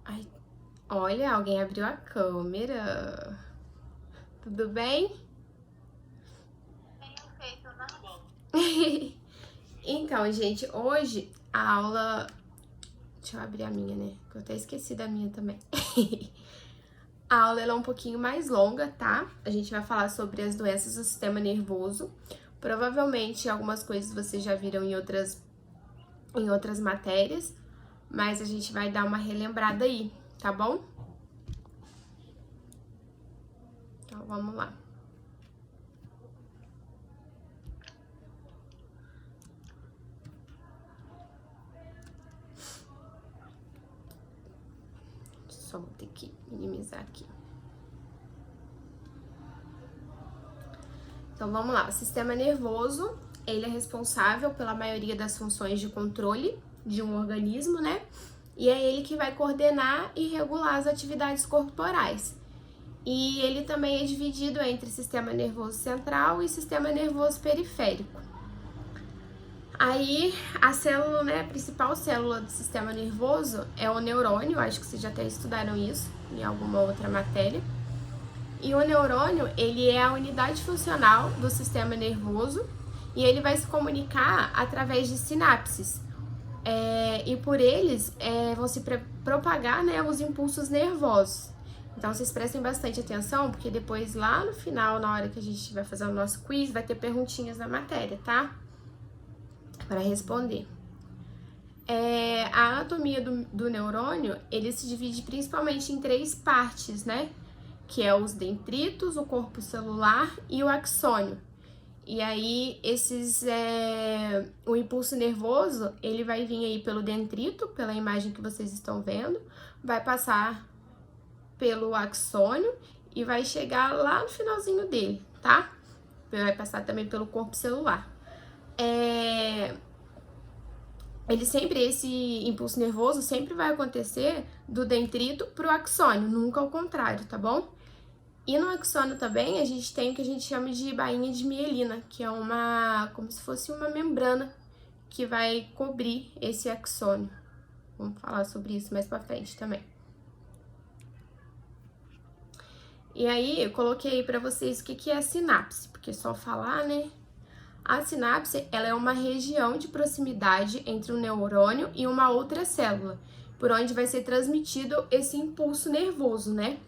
Ai, olha, alguém abriu a câmera. Tudo bem? Então, gente, hoje a aula... Deixa eu abrir a minha, né? Que eu até esqueci da minha também. A aula ela é um pouquinho mais longa, tá? A gente vai falar sobre as doenças do sistema nervoso. Provavelmente algumas coisas vocês já viram em outras matérias, mas a gente vai dar uma relembrada aí, tá bom? Então, vamos lá. Só vou ter que minimizar aqui. Então, vamos lá. O sistema nervoso, ele é responsável pela maioria das funções de controle de um organismo, né? E é ele que vai coordenar e regular as atividades corporais. E ele também é dividido entre sistema nervoso central e sistema nervoso periférico. Aí, a célula, né, a principal célula do sistema nervoso é o neurônio, acho que vocês já até estudaram isso em alguma outra matéria. E o neurônio, ele é a unidade funcional do sistema nervoso e ele vai se comunicar através de sinapses. E por eles vão se propagar, né, os impulsos nervosos. Então, vocês prestem bastante atenção, porque depois, lá no final, na hora que a gente vai fazer o nosso quiz, vai ter perguntinhas na matéria, tá? Para responder. A anatomia do neurônio, ele se divide principalmente em 3 partes, né? Que é os dendritos, o corpo celular e o axônio. E aí, o impulso nervoso, ele vai vir aí pelo dendrito, pela imagem que vocês estão vendo, vai passar pelo axônio e vai chegar lá no finalzinho dele, tá? Vai passar também pelo corpo celular. Esse impulso nervoso sempre vai acontecer do dendrito pro axônio, nunca ao contrário, tá bom? E no axônio também a gente tem o que a gente chama de bainha de mielina, que é como se fosse uma membrana que vai cobrir esse axônio. Vamos falar sobre isso mais pra frente também. E aí eu coloquei aí pra vocês o que é a sinapse, porque só falar, né? A sinapse, ela é uma região de proximidade entre um neurônio e uma outra célula, por onde vai ser transmitido esse impulso nervoso, né?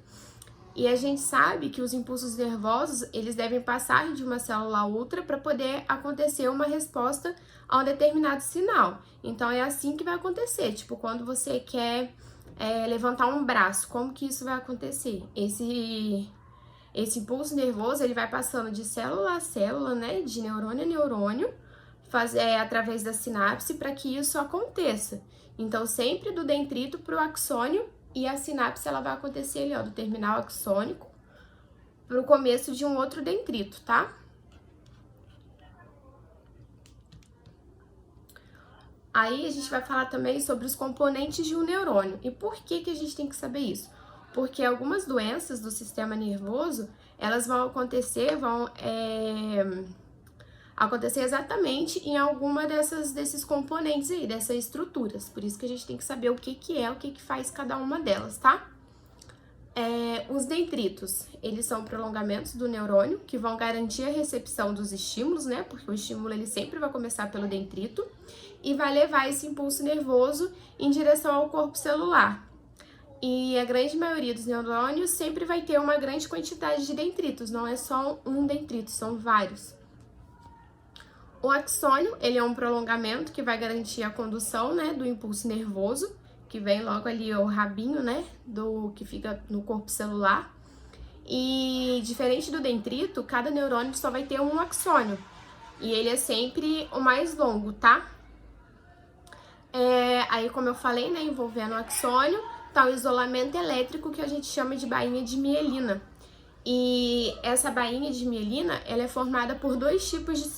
E a gente sabe que os impulsos nervosos, eles devem passar de uma célula a outra para poder acontecer uma resposta a um determinado sinal. Então, é assim que vai acontecer. Tipo, quando você quer levantar um braço, como que isso vai acontecer? Esse impulso nervoso, ele vai passando de célula a célula, né, de neurônio a neurônio, através da sinapse, para que isso aconteça. Então, sempre do dendrito para o axônio, e a sinapse, ela vai acontecer ali, ó, do terminal axônico para o começo de um outro dendrito, tá? Aí, a gente vai falar também sobre os componentes de um neurônio. E por que a gente tem que saber isso? Porque algumas doenças do sistema nervoso, elas vão acontecer exatamente em alguma desses componentes aí, dessas estruturas. Por isso que a gente tem que saber o que faz cada uma delas, tá? Os dendritos, eles são prolongamentos do neurônio que vão garantir a recepção dos estímulos, né? Porque o estímulo ele sempre vai começar pelo dendrito e vai levar esse impulso nervoso em direção ao corpo celular. E a grande maioria dos neurônios sempre vai ter uma grande quantidade de dendritos, não é só um dendrito, são vários. O axônio, ele é um prolongamento que vai garantir a condução, né, do impulso nervoso, que vem logo ali o rabinho, né, que fica no corpo celular. E diferente do dendrito, cada neurônio só vai ter um axônio. E ele é sempre o mais longo, tá? Aí, como eu falei, né, envolvendo o axônio, tá o isolamento elétrico que a gente chama de bainha de mielina. E essa bainha de mielina, ela é formada por 2 tipos de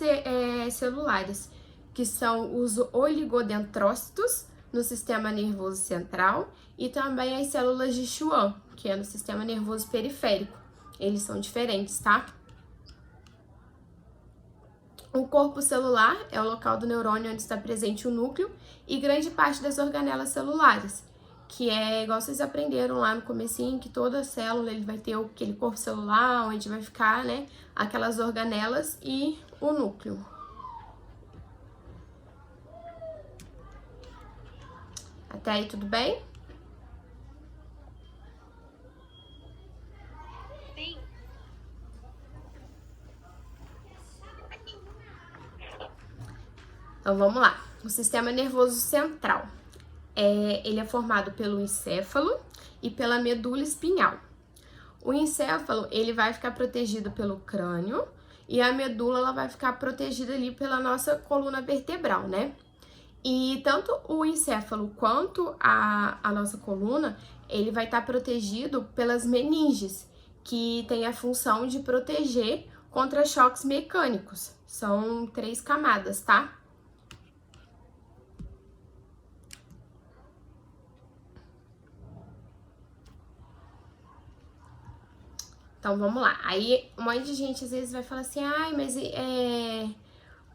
celulares, que são os oligodendrócitos, no sistema nervoso central, e também as células de Schwann, que é no sistema nervoso periférico. Eles são diferentes, tá? O corpo celular é o local do neurônio onde está presente o núcleo e grande parte das organelas celulares, que é igual vocês aprenderam lá no comecinho, que toda célula ele vai ter aquele corpo celular, onde vai ficar, né, aquelas organelas e o núcleo. Até aí tudo bem? Sim. Então vamos lá. O sistema nervoso central. Ele é formado pelo encéfalo e pela medula espinhal. O encéfalo, ele vai ficar protegido pelo crânio e a medula, ela vai ficar protegida ali pela nossa coluna vertebral, né? E tanto o encéfalo quanto a nossa coluna, ele vai estar protegido pelas meninges, que tem a função de proteger contra choques mecânicos. São 3 camadas, tá? Então vamos lá. Aí um monte de gente às vezes vai falar assim, ai, mas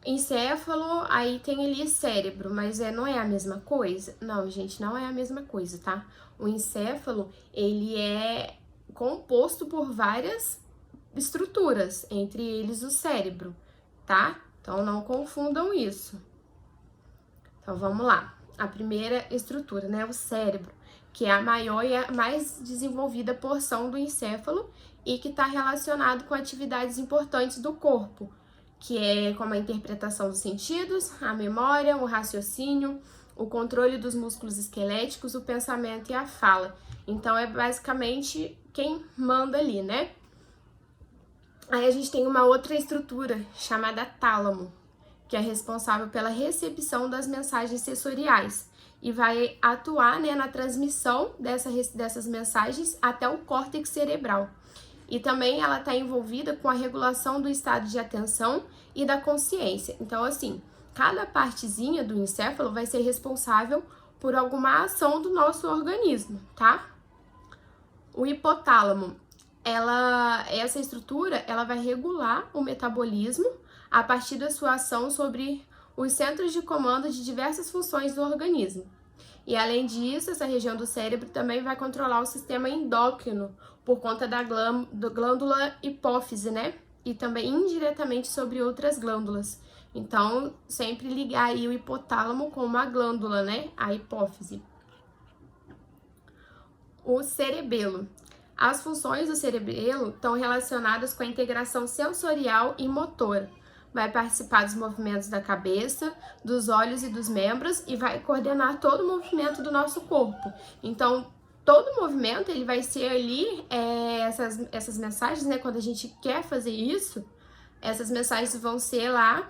encéfalo, aí tem ali cérebro, mas não é a mesma coisa? Não, gente, não é a mesma coisa, tá? O encéfalo, ele é composto por várias estruturas, entre eles o cérebro, tá? Então não confundam isso. Então vamos lá. A primeira estrutura, né, o cérebro, que é a maior e a mais desenvolvida porção do encéfalo e que está relacionado com atividades importantes do corpo, que é como a interpretação dos sentidos, a memória, o raciocínio, o controle dos músculos esqueléticos, o pensamento e a fala. Então é basicamente quem manda ali, né? Aí a gente tem uma outra estrutura chamada tálamo, que é responsável pela recepção das mensagens sensoriais e vai atuar, né, na transmissão dessas mensagens até o córtex cerebral. E também ela está envolvida com a regulação do estado de atenção e da consciência. Então, assim, cada partezinha do encéfalo vai ser responsável por alguma ação do nosso organismo, tá? O hipotálamo, essa estrutura, ela vai regular o metabolismo a partir da sua ação sobre os centros de comando de diversas funções do organismo. E além disso, essa região do cérebro também vai controlar o sistema endócrino por conta da glândula hipófise, né? E também indiretamente sobre outras glândulas. Então, sempre ligar aí o hipotálamo com uma glândula, né? A hipófise. O cerebelo. As funções do cerebelo estão relacionadas com a integração sensorial e motora. Vai participar dos movimentos da cabeça, dos olhos e dos membros e vai coordenar todo o movimento do nosso corpo. Então, todo movimento, ele vai ser ali, essas mensagens, né? Quando a gente quer fazer isso, essas mensagens vão ser lá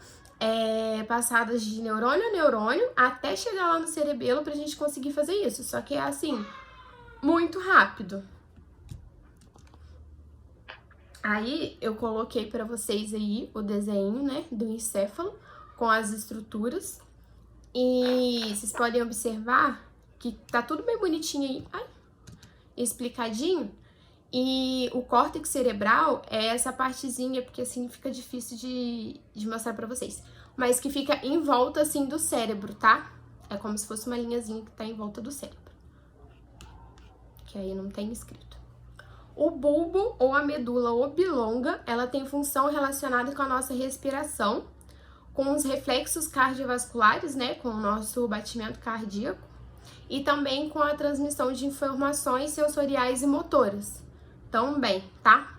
passadas de neurônio a neurônio até chegar lá no cerebelo pra gente conseguir fazer isso. Só que é assim, muito rápido. Aí eu coloquei para vocês aí o desenho, né, do encéfalo com as estruturas. E vocês podem observar que tá tudo bem bonitinho aí, explicadinho. E o córtex cerebral é essa partezinha, porque assim fica difícil de mostrar para vocês, mas que fica em volta assim do cérebro, tá? É como se fosse uma linhazinha que tá em volta do cérebro. Que aí não tem escrito. O bulbo ou a medula oblonga, ela tem função relacionada com a nossa respiração, com os reflexos cardiovasculares, né, com o nosso batimento cardíaco, e também com a transmissão de informações sensoriais e motoras. Também, tá?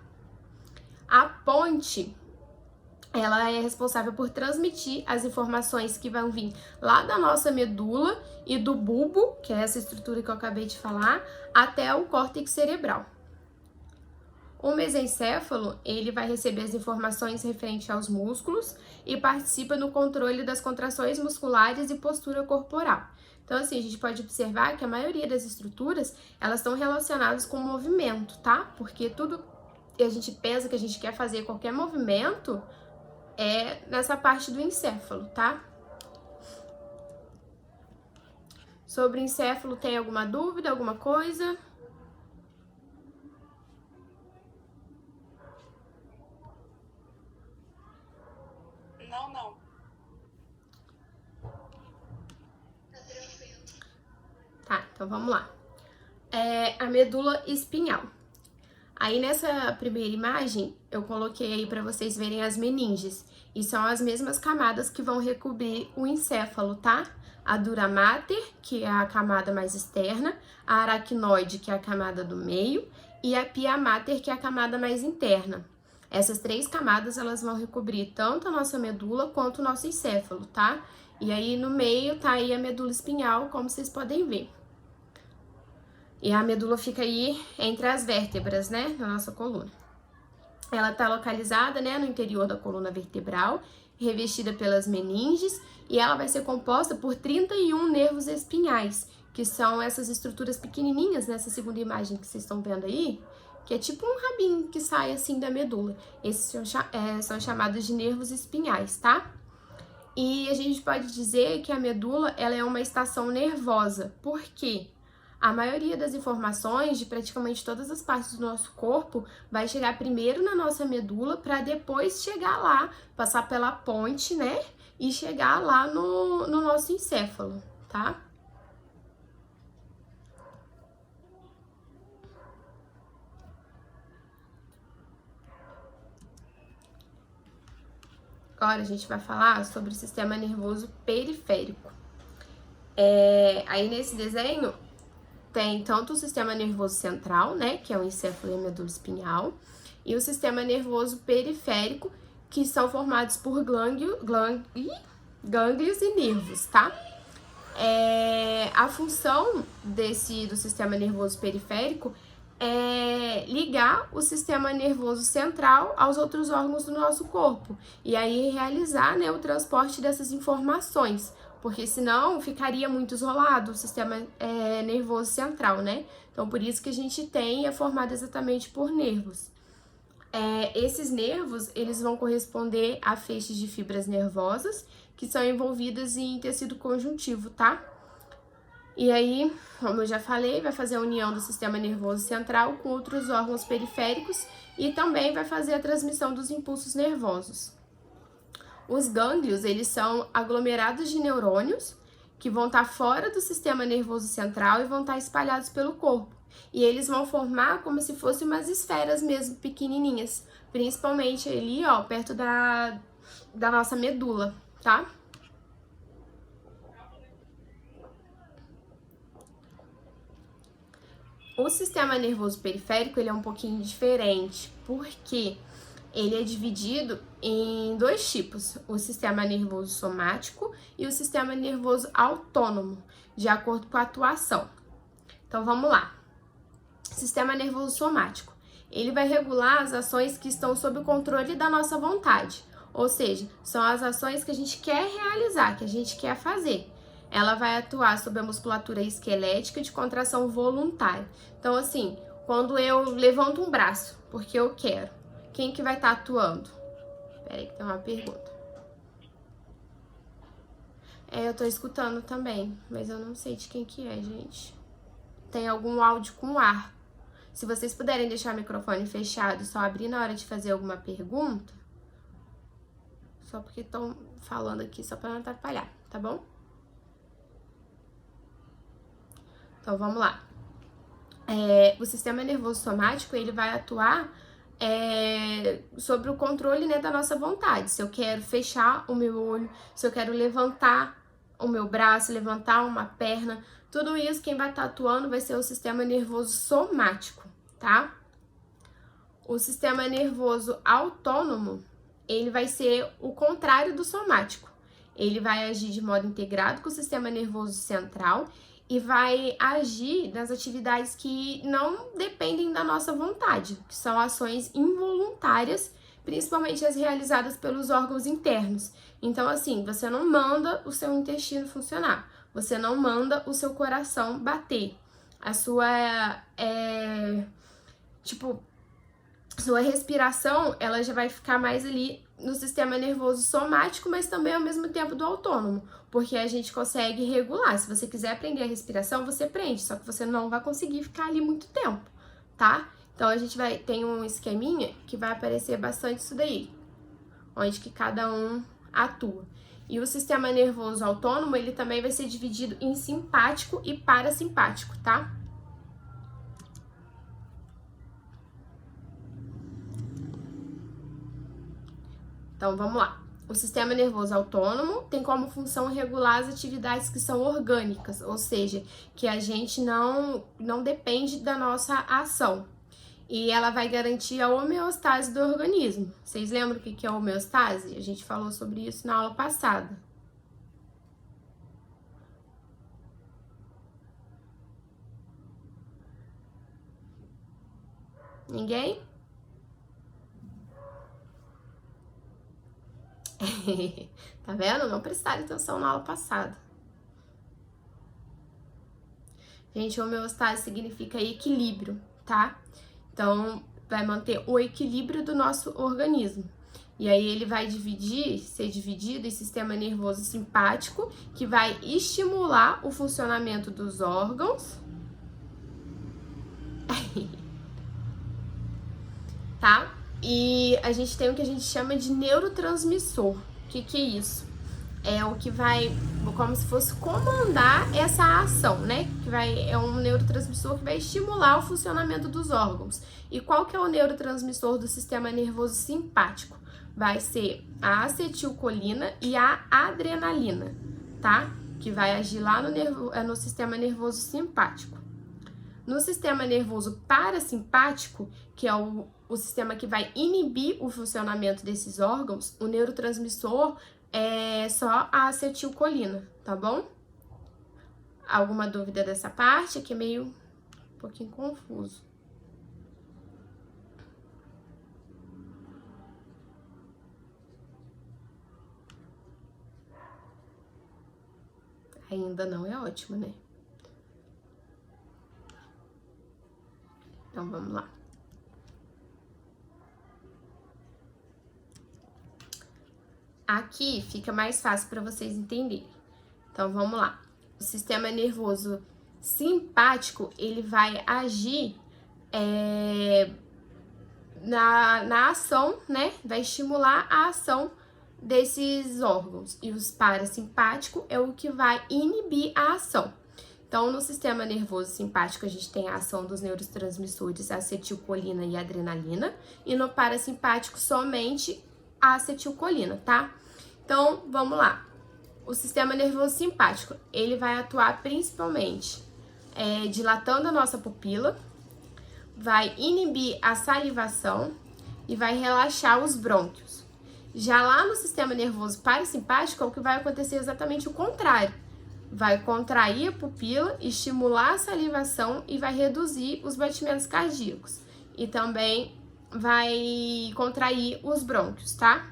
A ponte, ela é responsável por transmitir as informações que vão vir lá da nossa medula e do bulbo, que é essa estrutura que eu acabei de falar, até o córtex cerebral. O mesencéfalo, ele vai receber as informações referentes aos músculos e participa no controle das contrações musculares e postura corporal. Então, assim, a gente pode observar que a maioria das estruturas, elas estão relacionadas com o movimento, tá? Porque tudo que a gente pensa que a gente quer fazer, qualquer movimento, é nessa parte do encéfalo, tá? Sobre o encéfalo, tem alguma dúvida, alguma coisa? Não. Tá, então vamos lá. é a medula espinhal. Aí nessa primeira imagem, eu coloquei aí para vocês verem as meninges. E são as mesmas camadas que vão recobrir o encéfalo, tá? A dura mater, que é a camada mais externa, a aracnoide, que é a camada do meio, e a pia mater, que é a camada mais interna. Essas três camadas, elas vão recobrir tanto a nossa medula quanto o nosso encéfalo, tá? E aí no meio tá aí a medula espinhal, como vocês podem ver. E a medula fica aí entre as vértebras, né, da nossa coluna. Ela tá localizada, né, no interior da coluna vertebral, revestida pelas meninges, e ela vai ser composta por 31 nervos espinhais, que são essas estruturas pequenininhas nessa segunda imagem que vocês estão vendo aí, que é tipo um rabinho que sai assim da medula. Esses são chamados de nervos espinhais, tá? E a gente pode dizer que a medula, ela é uma estação nervosa. Por quê? A maioria das informações de praticamente todas as partes do nosso corpo vai chegar primeiro na nossa medula para depois chegar lá, passar pela ponte, né? E chegar lá no nosso encéfalo, tá? Agora a gente vai falar sobre o sistema nervoso periférico. Aí nesse desenho tem tanto o sistema nervoso central, né, que é o encéfalo e a medula espinhal, e o sistema nervoso periférico, que são formados por gânglios e nervos, tá? A função do sistema nervoso periférico é ligar o sistema nervoso central aos outros órgãos do nosso corpo e aí realizar, né, o transporte dessas informações, porque senão ficaria muito isolado o sistema nervoso central, né? Então, por isso que a gente é formado exatamente por nervos. Esses nervos, eles vão corresponder a feixes de fibras nervosas que são envolvidas em tecido conjuntivo, tá? E aí, como eu já falei, vai fazer a união do sistema nervoso central com outros órgãos periféricos e também vai fazer a transmissão dos impulsos nervosos. Os gânglios, eles são aglomerados de neurônios que vão estar fora do sistema nervoso central e vão estar espalhados pelo corpo. E eles vão formar como se fossem umas esferas mesmo, pequenininhas, principalmente ali, ó, perto da nossa medula, tá? O sistema nervoso periférico, ele é um pouquinho diferente, porque ele é dividido em dois tipos, o sistema nervoso somático e o sistema nervoso autônomo, de acordo com a atuação. Então, vamos lá. Sistema nervoso somático. Ele vai regular as ações que estão sob o controle da nossa vontade, ou seja, são as ações que a gente quer realizar, que a gente quer fazer. Ela vai atuar sobre a musculatura esquelética de contração voluntária. Então, assim, quando eu levanto um braço, porque eu quero, quem que vai estar atuando? Peraí que tem uma pergunta. Eu tô escutando também, mas eu não sei de quem que é, gente. Tem algum áudio com ar. Se vocês puderem deixar o microfone fechado e só abrir na hora de fazer alguma pergunta, só porque estão falando aqui, só para não atrapalhar, tá bom? Então, vamos lá. O sistema nervoso somático, ele vai atuar sobre o controle, né, da nossa vontade. Se eu quero fechar o meu olho, se eu quero levantar o meu braço, levantar uma perna, tudo isso quem vai estar atuando vai ser o sistema nervoso somático, tá? O sistema nervoso autônomo, ele vai ser o contrário do somático. Ele vai agir de modo integrado com o sistema nervoso central e vai agir nas atividades que não dependem da nossa vontade, que são ações involuntárias, principalmente as realizadas pelos órgãos internos. Então, assim, você não manda o seu intestino funcionar, você não manda o seu coração bater. A sua, sua respiração, ela já vai ficar mais ali no sistema nervoso somático, mas também ao mesmo tempo do autônomo, porque a gente consegue regular. Se você quiser aprender a respiração, você prende, só que você não vai conseguir ficar ali muito tempo, tá? Então a gente tem um esqueminha que vai aparecer bastante isso daí, onde que cada um atua. E o sistema nervoso autônomo, ele também vai ser dividido em simpático e parasimpático, tá? Então, vamos lá. O sistema nervoso autônomo tem como função regular as atividades que são orgânicas, ou seja, que a gente não depende da nossa ação. E ela vai garantir a homeostase do organismo. Vocês lembram o que é homeostase? A gente falou sobre isso na aula passada. Ninguém? Tá vendo? Não prestaram atenção na aula passada. Gente, homeostase significa equilíbrio, tá? Então, vai manter o equilíbrio do nosso organismo. E aí ele vai ser dividido em sistema nervoso simpático, que vai estimular o funcionamento dos órgãos. Tá? E a gente tem o que a gente chama de neurotransmissor. O que é isso? É o que vai, como se fosse comandar essa ação, né? É um neurotransmissor que vai estimular o funcionamento dos órgãos. E qual que é o neurotransmissor do sistema nervoso simpático? Vai ser a acetilcolina e a adrenalina, tá? Que vai agir lá no sistema nervoso simpático. No sistema nervoso parasimpático, que é o sistema que vai inibir o funcionamento desses órgãos, o neurotransmissor é só a acetilcolina, tá bom? Alguma dúvida dessa parte? Aqui é meio um pouquinho confuso. Ainda não é ótimo, né? Então, vamos lá. Aqui fica mais fácil para vocês entenderem. Então, vamos lá. O sistema nervoso simpático, ele vai agir na ação, né? Vai estimular a ação desses órgãos. E os parasimpático é o que vai inibir a ação. Então, no sistema nervoso simpático, a gente tem a ação dos neurotransmissores acetilcolina e adrenalina. E no parasimpático, somente a acetilcolina, tá? Então, vamos lá. O sistema nervoso simpático, ele vai atuar principalmente dilatando a nossa pupila, vai inibir a salivação e vai relaxar os brônquios. Já lá no sistema nervoso parasimpático, o que vai acontecer é exatamente o contrário. Vai contrair a pupila, estimular a salivação e vai reduzir os batimentos cardíacos. E também vai contrair os brônquios, tá?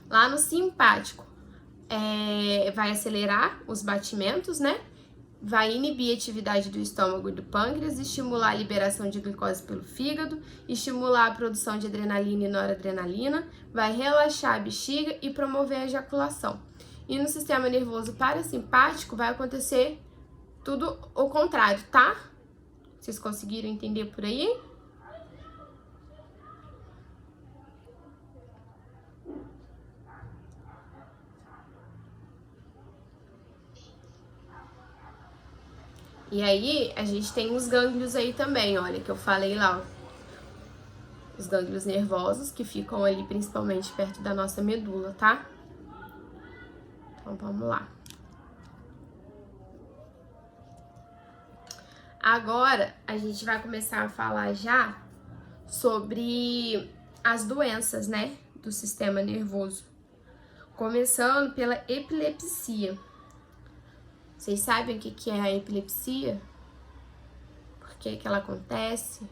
Lá no simpático, vai acelerar os batimentos, né? Vai inibir a atividade do estômago e do pâncreas, estimular a liberação de glicose pelo fígado, estimular a produção de adrenalina e noradrenalina, vai relaxar a bexiga e promover a ejaculação. E no sistema nervoso parasimpático vai acontecer tudo o contrário, tá? Vocês conseguiram entender por aí? E aí, a gente tem os gânglios aí também, olha, que eu falei lá, ó. Os gânglios nervosos, que ficam ali principalmente perto da nossa medula, tá? Então, vamos lá. Agora, a gente vai começar a falar já sobre as doenças, né, do sistema nervoso. Começando pela epilepsia. Vocês sabem o que é a epilepsia? Por que ela acontece?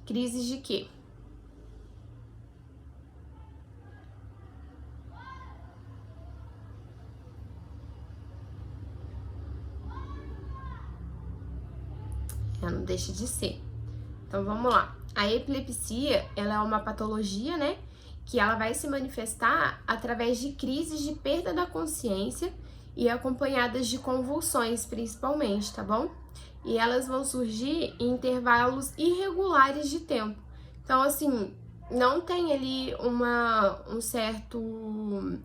Crises de quê? Não deixa de ser. Então, vamos lá. A epilepsia, ela é uma patologia, né? Que ela vai se manifestar através de crises de perda da consciência e acompanhadas de convulsões, principalmente, tá bom? E elas vão surgir em intervalos irregulares de tempo, Então, assim, não tem ali um certo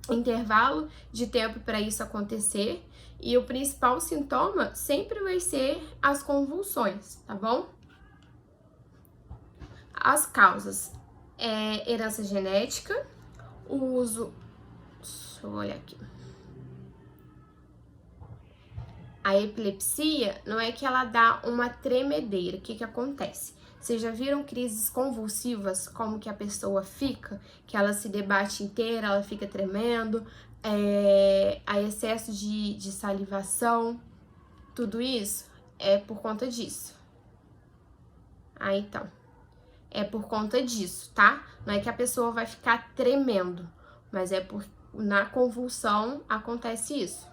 intervalo de tempo para isso acontecer. E o principal sintoma sempre vai ser as convulsões, tá bom? As causas é herança genética, o uso... Deixa eu olhar aqui. A epilepsia não é que ela dá uma tremedeira. O que acontece? Vocês já viram crises convulsivas, como que a pessoa fica? Que ela se debate inteira, ela fica tremendo, a excesso de salivação, tudo isso é por conta disso. Então, é por conta disso, tá? Não é que a pessoa vai ficar tremendo, mas na convulsão acontece isso.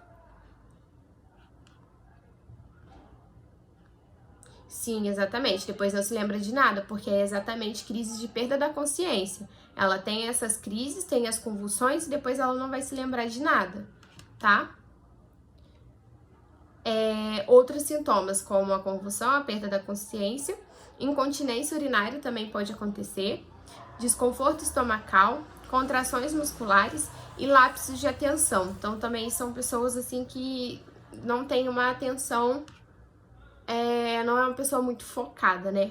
Sim, exatamente. Depois não se lembra de nada, porque é exatamente crise de perda da consciência. Ela tem essas crises, tem as convulsões e depois ela não vai se lembrar de nada, tá? Outros sintomas, como a convulsão, a perda da consciência, incontinência urinária também pode acontecer, desconforto estomacal, contrações musculares e lapsos de atenção. Então, também são pessoas assim que não têm uma atenção, não é uma pessoa muito focada, né?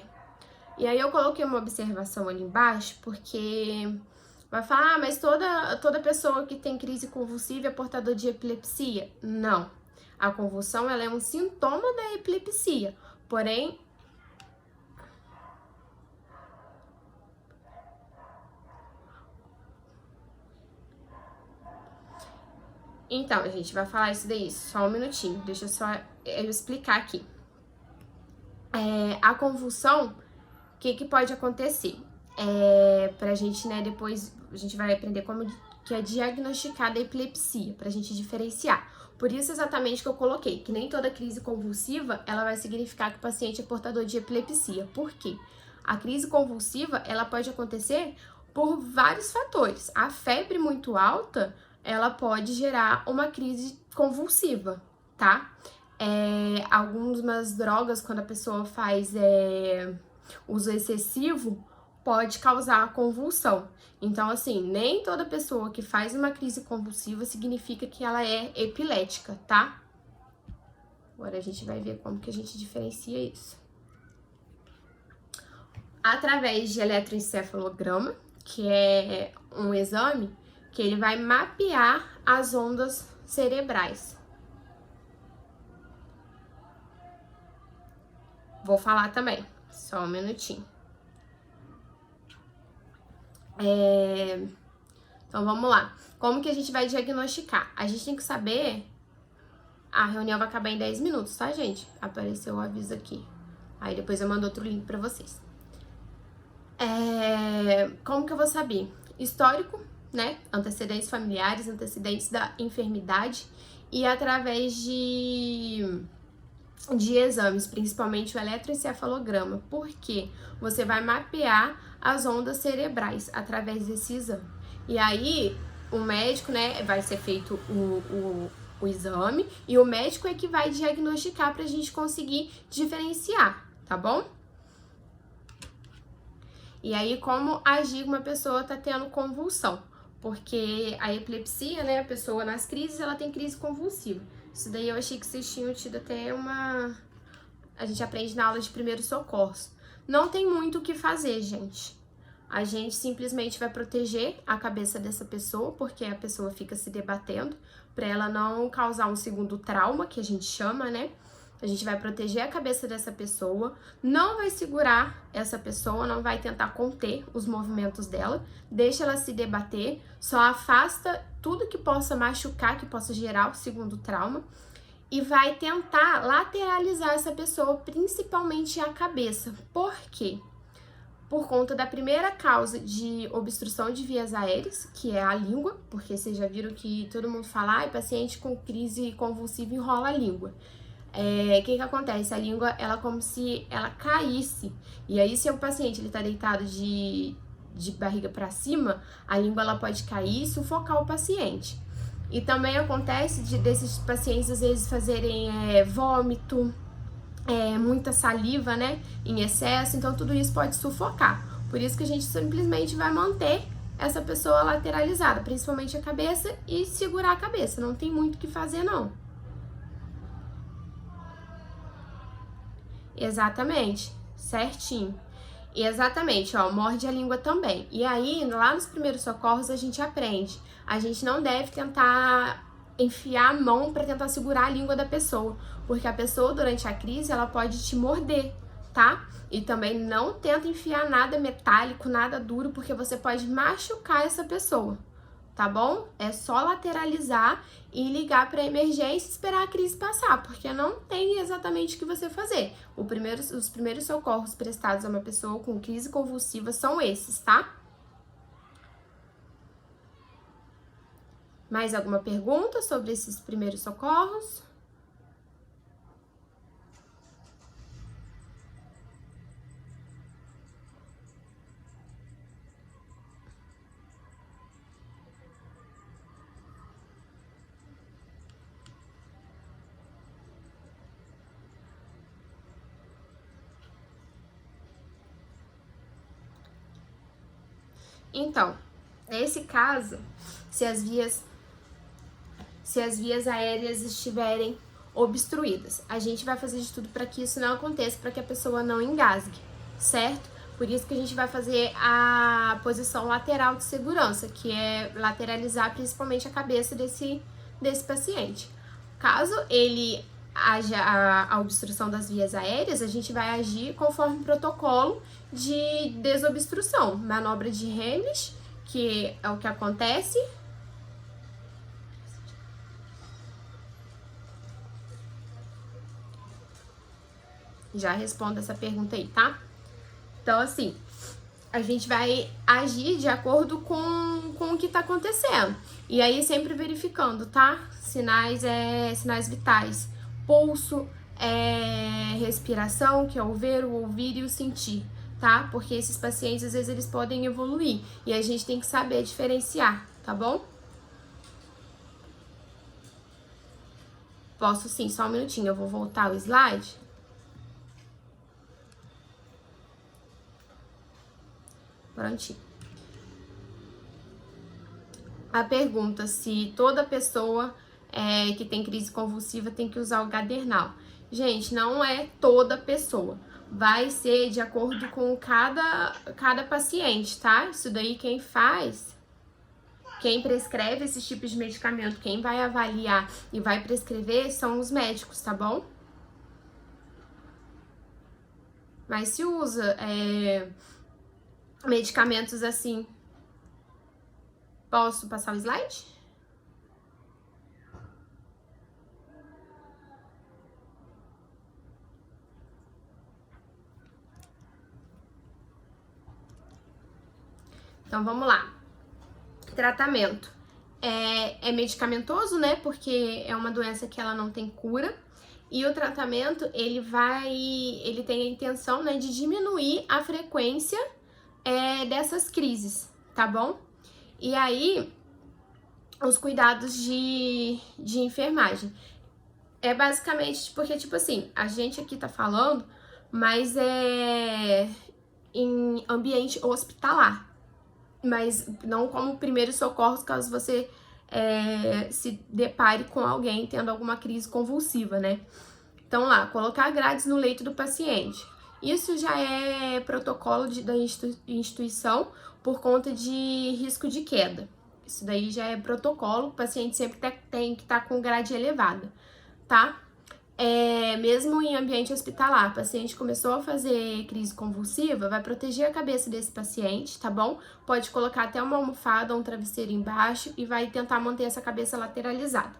E aí eu coloquei uma observação ali embaixo, porque vai falar, mas toda pessoa que tem crise convulsiva é portador de epilepsia? Não. A convulsão, ela é um sintoma da epilepsia, porém... Então, a gente vai falar isso daí, só um minutinho, deixa eu explicar aqui. A convulsão, o que pode acontecer? Pra gente, né, depois a gente vai aprender como que é diagnosticada a epilepsia, pra gente diferenciar. Por isso exatamente que eu coloquei, que nem toda crise convulsiva, ela vai significar que o paciente é portador de epilepsia. Por quê? A crise convulsiva, ela pode acontecer por vários fatores. A febre muito alta, ela pode gerar uma crise convulsiva, tá? Algumas drogas, quando a pessoa faz uso excessivo, pode causar convulsão. Então, assim, nem toda pessoa que faz uma crise convulsiva significa que ela é epilética, tá? Agora a gente vai ver como que a gente diferencia isso. Através de eletroencefalograma, que é um exame que ele vai mapear as ondas cerebrais. Vou falar também, só um minutinho. Então, vamos lá. Como que a gente vai diagnosticar? A gente tem que saber... A reunião vai acabar em 10 minutos, tá, gente? Apareceu o aviso aqui. Aí depois eu mando outro link pra vocês. Como que eu vou saber? Histórico, né? Antecedentes familiares, antecedentes da enfermidade. E através de exames, principalmente o eletroencefalograma, porque você vai mapear as ondas cerebrais através desse exame. E aí, o médico, né, vai ser feito o exame e o médico é que vai diagnosticar pra gente conseguir diferenciar, tá bom? E aí, como agir uma pessoa tá tendo convulsão? Porque a epilepsia, né, a pessoa nas crises, ela tem crise convulsiva. Isso daí eu achei que vocês tinham tido até a gente aprende na aula de primeiros socorros. Não tem muito o que fazer, gente. A gente simplesmente vai proteger a cabeça dessa pessoa, porque a pessoa fica se debatendo, para ela não causar um segundo trauma, que a gente chama, né? A gente vai proteger a cabeça dessa pessoa, não vai segurar essa pessoa, não vai tentar conter os movimentos dela, deixa ela se debater, só afasta tudo que possa machucar, que possa gerar o segundo trauma, e vai tentar lateralizar essa pessoa, principalmente a cabeça. Por quê? Por conta da primeira causa de obstrução de vias aéreas, que é a língua, porque vocês já viram que todo mundo fala, paciente com crise convulsiva enrola a língua. O que acontece? A língua, ela é como se ela caísse. E aí, se o paciente ele tá deitado de barriga para cima, a língua ela pode cair e sufocar o paciente. E também acontece desses pacientes às vezes fazerem vômito, muita saliva, né, em excesso, então tudo isso pode sufocar. Por isso que a gente simplesmente vai manter essa pessoa lateralizada, principalmente a cabeça, e segurar a cabeça. Não tem muito o que fazer, não. Exatamente, certinho. E exatamente, ó, morde a língua também. E aí, lá nos primeiros socorros, a gente aprende. A gente não deve tentar enfiar a mão para tentar segurar a língua da pessoa, porque a pessoa, durante a crise, ela pode te morder, tá? E também não tenta enfiar nada metálico, nada duro, porque você pode machucar essa pessoa, tá bom? É só lateralizar e ligar para emergência e esperar a crise passar, porque não tem exatamente o que você fazer. Os primeiros socorros prestados a uma pessoa com crise convulsiva são esses, tá? Mais alguma pergunta sobre esses primeiros socorros? Então, nesse caso, se as vias aéreas estiverem obstruídas, a gente vai fazer de tudo para que isso não aconteça, para que a pessoa não engasgue, certo? Por isso que a gente vai fazer a posição lateral de segurança, que é lateralizar principalmente a cabeça desse paciente. Caso ele haja a obstrução das vias aéreas, a gente vai agir conforme o protocolo de desobstrução, manobra de Heimlich, que é o que acontece. Já respondo essa pergunta aí, tá? Então, assim, a gente vai agir de acordo com o que tá acontecendo. E aí, sempre verificando, tá? Sinais vitais. Pulso, respiração, que é o ver, o ouvir e o sentir, tá? Porque esses pacientes, às vezes, eles podem evoluir. E a gente tem que saber diferenciar, tá bom? Posso sim, só um minutinho. Eu vou voltar o slide. Prontinho. A pergunta se toda pessoa que tem crise convulsiva tem que usar o Gadernal. Gente, não é toda pessoa. Vai ser de acordo com cada paciente, tá? Isso daí quem prescreve esses tipos de medicamento, quem vai avaliar e vai prescrever são os médicos, tá bom? Mas se usa medicamentos assim. Posso passar o slide? Então vamos lá. Tratamento. É medicamentoso, né? Porque é uma doença que ela não tem cura. E o tratamento, ele tem a intenção, né, de diminuir a frequência dessas crises, tá bom? E aí, os cuidados de enfermagem. É basicamente porque, tipo assim, a gente aqui tá falando, mas é em ambiente hospitalar. Mas não como primeiros socorros, caso você se depare com alguém tendo alguma crise convulsiva, né? Então, lá, colocar grades no leito do paciente. Isso já é protocolo da instituição por conta de risco de queda. Isso daí já é protocolo, o paciente sempre tem que estar com grade elevada, tá? Mesmo em ambiente hospitalar, o paciente começou a fazer crise convulsiva, vai proteger a cabeça desse paciente, tá bom? Pode colocar até uma almofada ou um travesseiro embaixo e vai tentar manter essa cabeça lateralizada.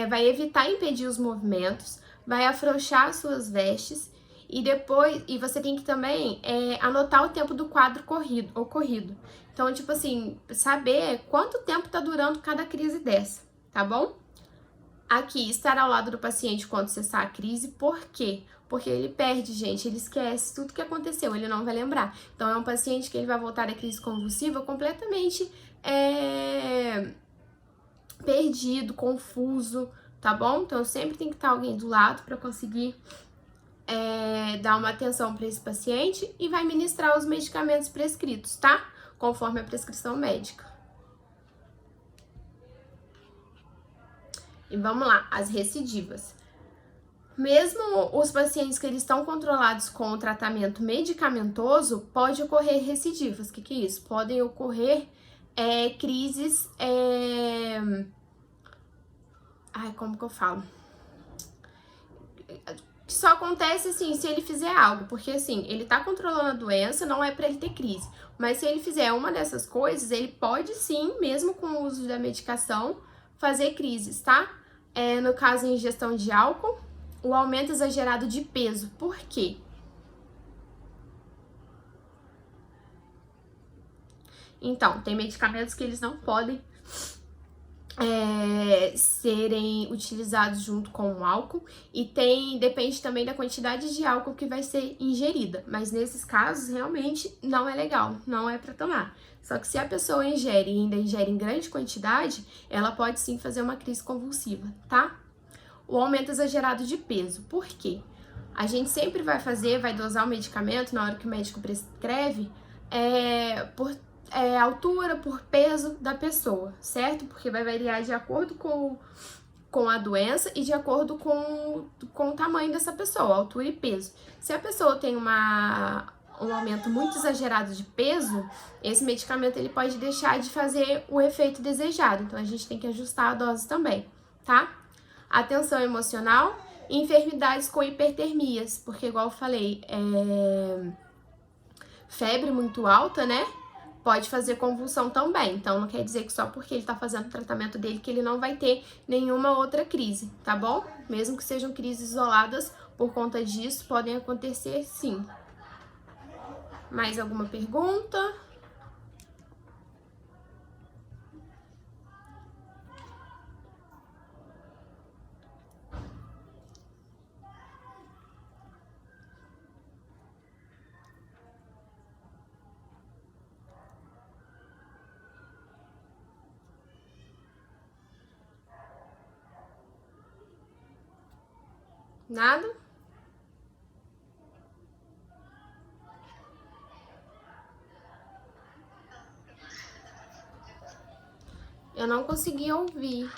Vai evitar impedir os movimentos, vai afrouxar as suas vestes e você tem que também anotar o tempo do quadro ocorrido. Então, tipo assim, saber quanto tempo tá durando cada crise dessa, tá bom? Aqui, estar ao lado do paciente quando cessar a crise, por quê? Porque ele perde, gente, ele esquece tudo que aconteceu, ele não vai lembrar. Então, é um paciente que ele vai voltar da crise convulsiva completamente perdido, confuso, tá tá bom? Então sempre tem que estar alguém do lado para conseguir dar uma atenção para esse paciente e vai ministrar os medicamentos prescritos, tá? Conforme a prescrição médica. E vamos lá, as recidivas. Mesmo os pacientes que eles estão controlados com o tratamento medicamentoso, pode ocorrer recidivas. O que é isso? Podem ocorrer crises... como que eu falo? Só acontece, assim, se ele fizer algo. Porque, assim, ele tá controlando a doença, não é pra ele ter crise. Mas se ele fizer uma dessas coisas, ele pode, sim, mesmo com o uso da medicação, fazer crises, tá? No caso, a ingestão de álcool, o aumento exagerado de peso. Por quê? Então, tem medicamentos que eles não podem serem utilizados junto com o álcool e depende também da quantidade de álcool que vai ser ingerida, mas nesses casos realmente não é legal, não é para tomar. Só que se a pessoa ingere e ainda ingere em grande quantidade, ela pode sim fazer uma crise convulsiva, tá? O aumento exagerado de peso, por quê? A gente sempre vai dosar o medicamento na hora que o médico prescreve, por altura, por peso da pessoa, certo? Porque vai variar de acordo com a doença e de acordo com o tamanho dessa pessoa, altura e peso. Se a pessoa tem um aumento muito exagerado de peso, esse medicamento ele pode deixar de fazer o efeito desejado. Então, a gente tem que ajustar a dose também, tá? Atenção emocional e enfermidades com hipertermias, porque igual eu falei, febre muito alta, né? Pode fazer convulsão também. Então, não quer dizer que só porque ele tá fazendo o tratamento dele que ele não vai ter nenhuma outra crise, tá bom? Mesmo que sejam crises isoladas, por conta disso, podem acontecer sim. Mais alguma pergunta? Nada? Eu não consegui ouvir.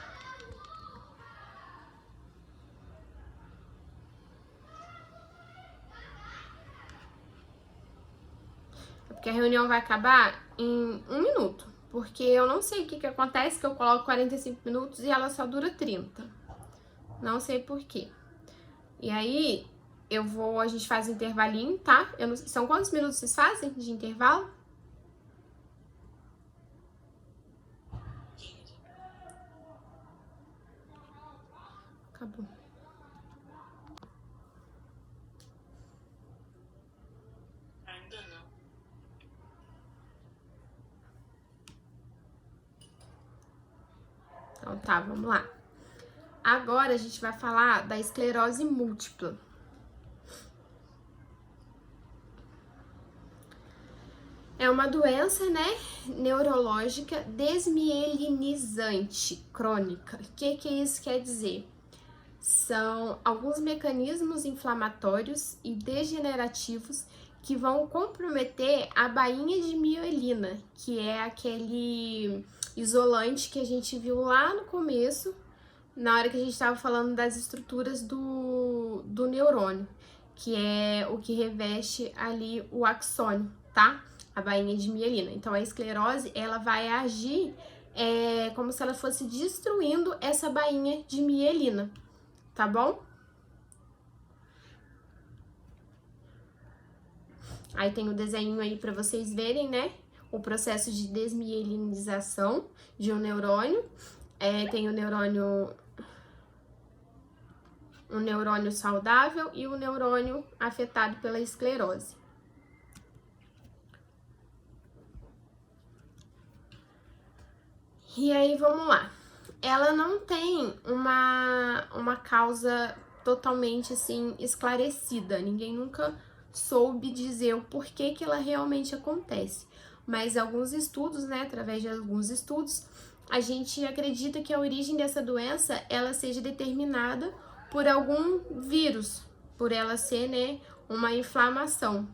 É porque a reunião vai acabar em 1 minuto. Porque eu não sei o que acontece, que eu coloco 45 minutos e ela só dura 30. Não sei por quê. E aí, a gente faz um intervalinho, tá? São quantos minutos vocês fazem de intervalo? Acabou. Ainda não. Então tá, vamos lá. Agora a gente vai falar da esclerose múltipla. É uma doença, né, neurológica desmielinizante crônica. O que isso quer dizer? São alguns mecanismos inflamatórios e degenerativos que vão comprometer a bainha de mielina, que é aquele isolante que a gente viu lá no começo, na hora que a gente estava falando das estruturas do neurônio, que é o que reveste ali o axônio, tá? A bainha de mielina. Então, a esclerose, ela vai agir como se ela fosse destruindo essa bainha de mielina, tá bom? Aí tem o desenho aí para vocês verem, né? O processo de desmielinização de um neurônio. Tem o neurônio... um neurônio saudável e um neurônio afetado pela esclerose. E aí, vamos lá. Ela não tem uma causa totalmente, assim, esclarecida. Ninguém nunca soube dizer o porquê que ela realmente acontece. Mas alguns estudos, né, através de alguns estudos, a gente acredita que a origem dessa doença ela seja determinada por algum vírus, por ela ser, né, uma inflamação.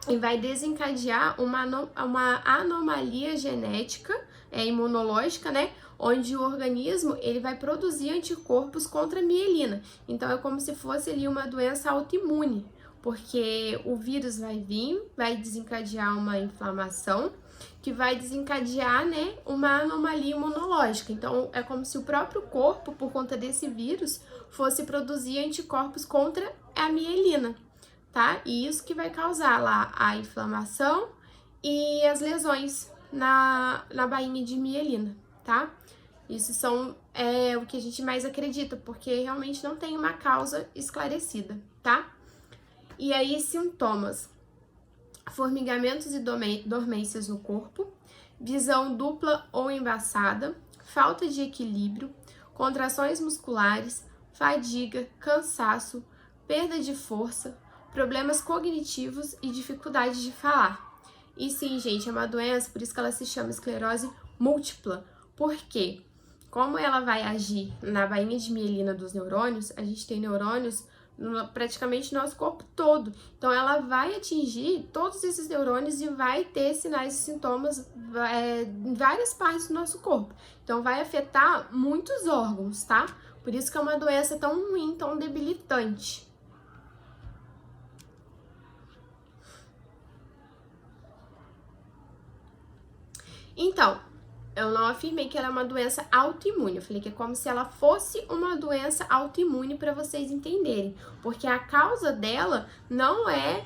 E vai desencadear uma anomalia genética, imunológica, né? Onde o organismo ele vai produzir anticorpos contra a mielina. Então é como se fosse ali uma doença autoimune, porque o vírus vai vir, vai desencadear uma inflamação, que vai desencadear, né, uma anomalia imunológica. Então é como se o próprio corpo, por conta desse vírus, fosse produzir anticorpos contra a mielina. Tá? E isso que vai causar lá a inflamação e as lesões na bainha de mielina, tá? Isso são o que a gente mais acredita, porque realmente não tem uma causa esclarecida, tá? E aí, sintomas: formigamentos e dormências no corpo, visão dupla ou embaçada, falta de equilíbrio, contrações musculares, fadiga, cansaço, perda de força, problemas cognitivos e dificuldade de falar. E sim, gente, é uma doença, por isso que ela se chama esclerose múltipla. Por quê? Como ela vai agir na bainha de mielina dos neurônios, a gente tem neurônios praticamente no nosso corpo todo. Então, ela vai atingir todos esses neurônios e vai ter sinais e sintomas em várias partes do nosso corpo. Então, vai afetar muitos órgãos, tá? Por isso que é uma doença tão ruim, tão debilitante. Então, eu não afirmei que ela é uma doença autoimune, eu falei que é como se ela fosse uma doença autoimune para vocês entenderem, porque a causa dela não é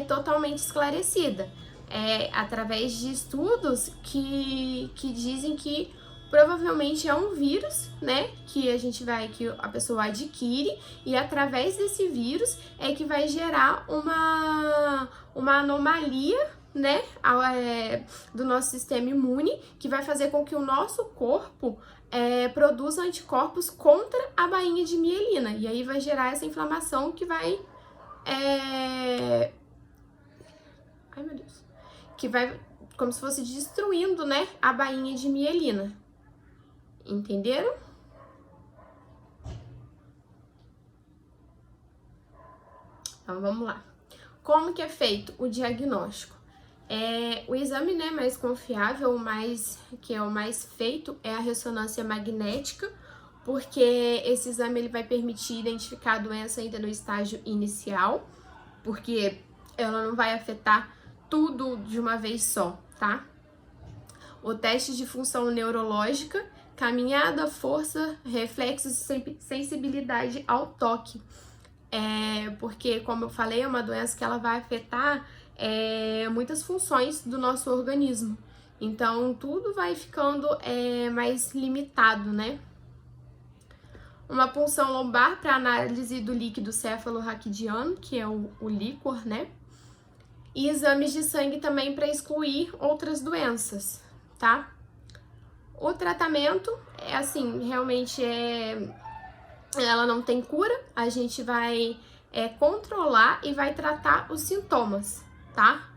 totalmente esclarecida. É através de estudos que dizem que provavelmente é um vírus, né, que a pessoa adquire, e através desse vírus é que vai gerar uma anomalia, né, do nosso sistema imune, que vai fazer com que o nosso corpo produza anticorpos contra a bainha de mielina, e aí vai gerar essa inflamação que vai ai meu Deus, que vai como se fosse destruindo, né, a bainha de mielina. Entenderam? Então vamos lá. Como que é feito o diagnóstico? O exame, né, mais confiável, que é o mais feito, é a ressonância magnética, porque esse exame ele vai permitir identificar a doença ainda no estágio inicial, porque ela não vai afetar tudo de uma vez só, tá? O teste de função neurológica, caminhada, força, reflexos e sensibilidade ao toque. Porque, como eu falei, é uma doença que ela vai afetar muitas funções do nosso organismo. Então, tudo vai ficando mais limitado, né? Uma punção lombar para análise do líquido céfalo-raquidiano, que é o líquor, né? E exames de sangue também para excluir outras doenças, tá? O tratamento realmente ela não tem cura, a gente vai controlar e vai tratar os sintomas, tá?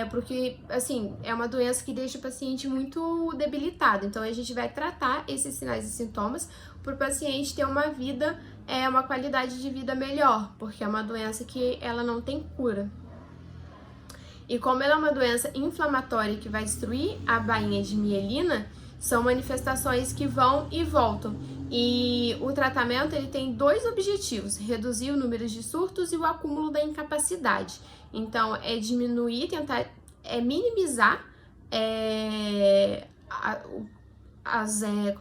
Porque, assim, é uma doença que deixa o paciente muito debilitado, então a gente vai tratar esses sinais e sintomas para o paciente ter uma vida, uma qualidade de vida melhor, porque é uma doença que ela não tem cura. E como ela é uma doença inflamatória que vai destruir a bainha de mielina, são manifestações que vão e voltam. E o tratamento ele tem dois objetivos: reduzir o número de surtos e o acúmulo da incapacidade. Então, diminuir, tentar minimizar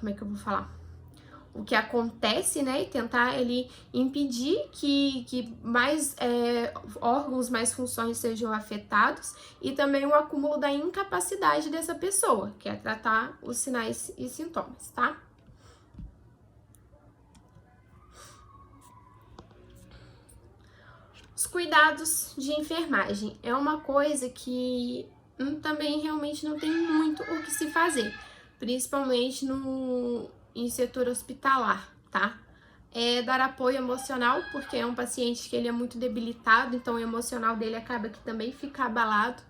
como é que eu vou falar? O que acontece, né, e tentar impedir que mais órgãos, mais funções sejam afetados, e também o acúmulo da incapacidade dessa pessoa, que é tratar os sinais e sintomas, tá? Os cuidados de enfermagem é uma coisa que também realmente não tem muito o que se fazer, principalmente em setor hospitalar, tá? Dar apoio emocional, porque é um paciente que ele é muito debilitado, então o emocional dele acaba que também fica abalado.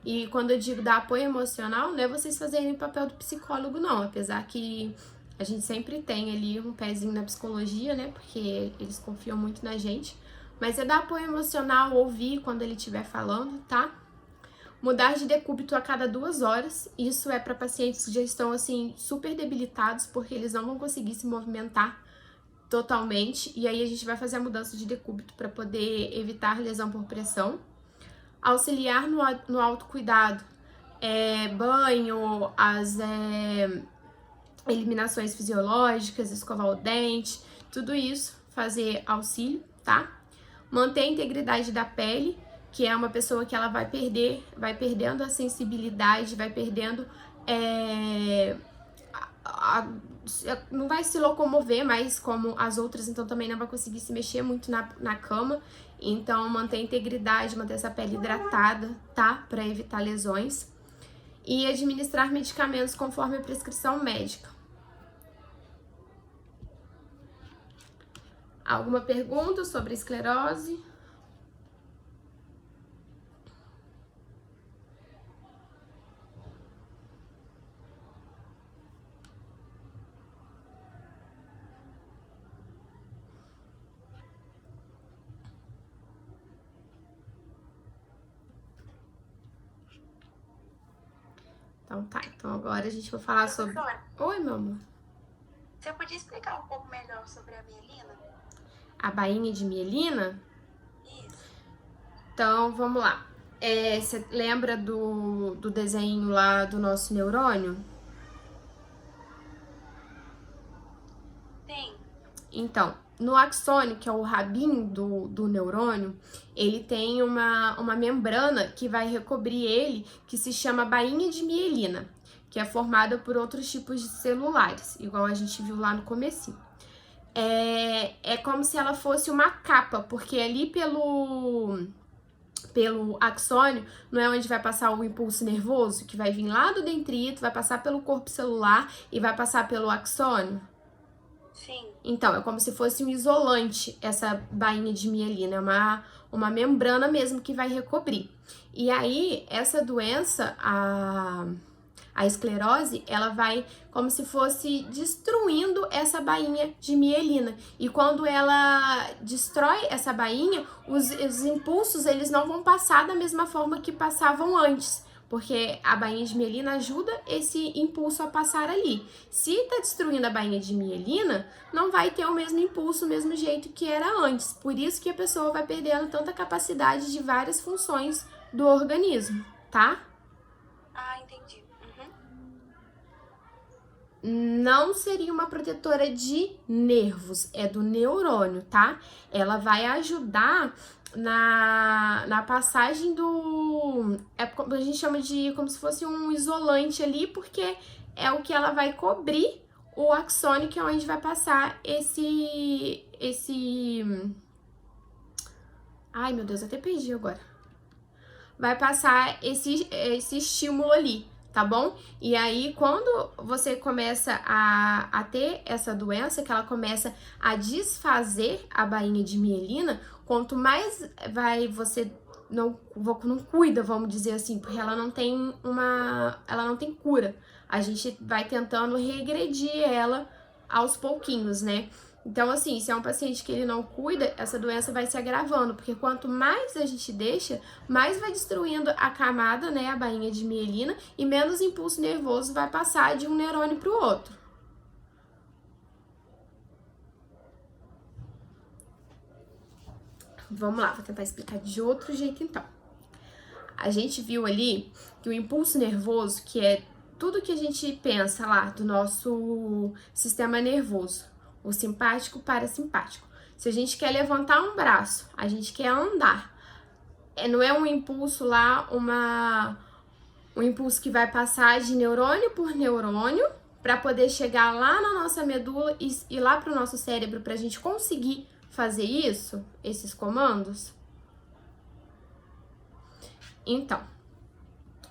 E quando eu digo dar apoio emocional, não é vocês fazerem o papel do psicólogo, não. Apesar que a gente sempre tem ali um pezinho na psicologia, né? Porque eles confiam muito na gente. Mas é dar apoio emocional, ouvir quando ele estiver falando, tá? Mudar de decúbito a cada 2 horas. Isso é para pacientes que já estão, assim, super debilitados, porque eles não vão conseguir se movimentar totalmente. E aí a gente vai fazer a mudança de decúbito para poder evitar lesão por pressão. Auxiliar no autocuidado, banho, as eliminações fisiológicas, escovar o dente, tudo isso, fazer auxílio, tá? Manter a integridade da pele, que é uma pessoa que ela vai perdendo a sensibilidade, vai perdendo, não vai se locomover mais como as outras, então também não vai conseguir se mexer muito na cama. Então, manter a integridade, manter essa pele hidratada, tá? Para evitar lesões. E administrar medicamentos conforme a prescrição médica. Alguma pergunta sobre esclerose? Então tá, então agora a gente vai falar sobre... Oi, meu amor. Você podia explicar um pouco melhor sobre a mielina? A bainha de mielina? Isso. Então, vamos lá. Você lembra do desenho lá do nosso neurônio? Sim. Então, no axônio, que é o rabinho do neurônio, ele tem uma membrana que vai recobrir ele, que se chama bainha de mielina, que é formada por outros tipos de celulares, igual a gente viu lá no comecinho. É como se ela fosse uma capa, porque ali pelo axônio, não é onde vai passar o impulso nervoso, que vai vir lá do dendrito, vai passar pelo corpo celular e vai passar pelo axônio? Sim. Então, é como se fosse um isolante, essa bainha de mielina, é uma membrana mesmo que vai recobrir. E aí, essa doença, a esclerose, ela vai como se fosse destruindo essa bainha de mielina. E quando ela destrói essa bainha, os impulsos, eles não vão passar da mesma forma que passavam antes. Porque a bainha de mielina ajuda esse impulso a passar ali. Se tá destruindo a bainha de mielina, não vai ter o mesmo impulso, o mesmo jeito que era antes. Por isso que a pessoa vai perdendo tanta capacidade de várias funções do organismo, tá? Ah, entendi. Não seria uma protetora de nervos, é do neurônio, tá? Ela vai ajudar na passagem do... a gente chama de como se fosse um isolante ali, porque é o que ela vai cobrir o axônio, que é onde vai passar esse... Ai, meu Deus, até perdi agora. Vai passar esse estímulo ali, tá bom? E aí, quando você começa a ter essa doença, que ela começa a desfazer a bainha de mielina, quanto mais você não cuida, vamos dizer assim, porque ela não tem cura. A gente vai tentando regredir ela aos pouquinhos, né? Então, assim, se é um paciente que ele não cuida, essa doença vai se agravando, porque quanto mais a gente deixa, mais vai destruindo a camada, né, a bainha de mielina, e menos impulso nervoso vai passar de um neurônio para o outro. Vamos lá, vou tentar explicar de outro jeito, então. A gente viu ali que o impulso nervoso, que é tudo que a gente pensa lá do nosso sistema nervoso, o simpático, parasimpático. Se a gente quer levantar um braço, a gente quer andar, não é um impulso lá, um impulso que vai passar de neurônio por neurônio para poder chegar lá na nossa medula e lá para o nosso cérebro para a gente conseguir fazer isso, esses comandos? Então,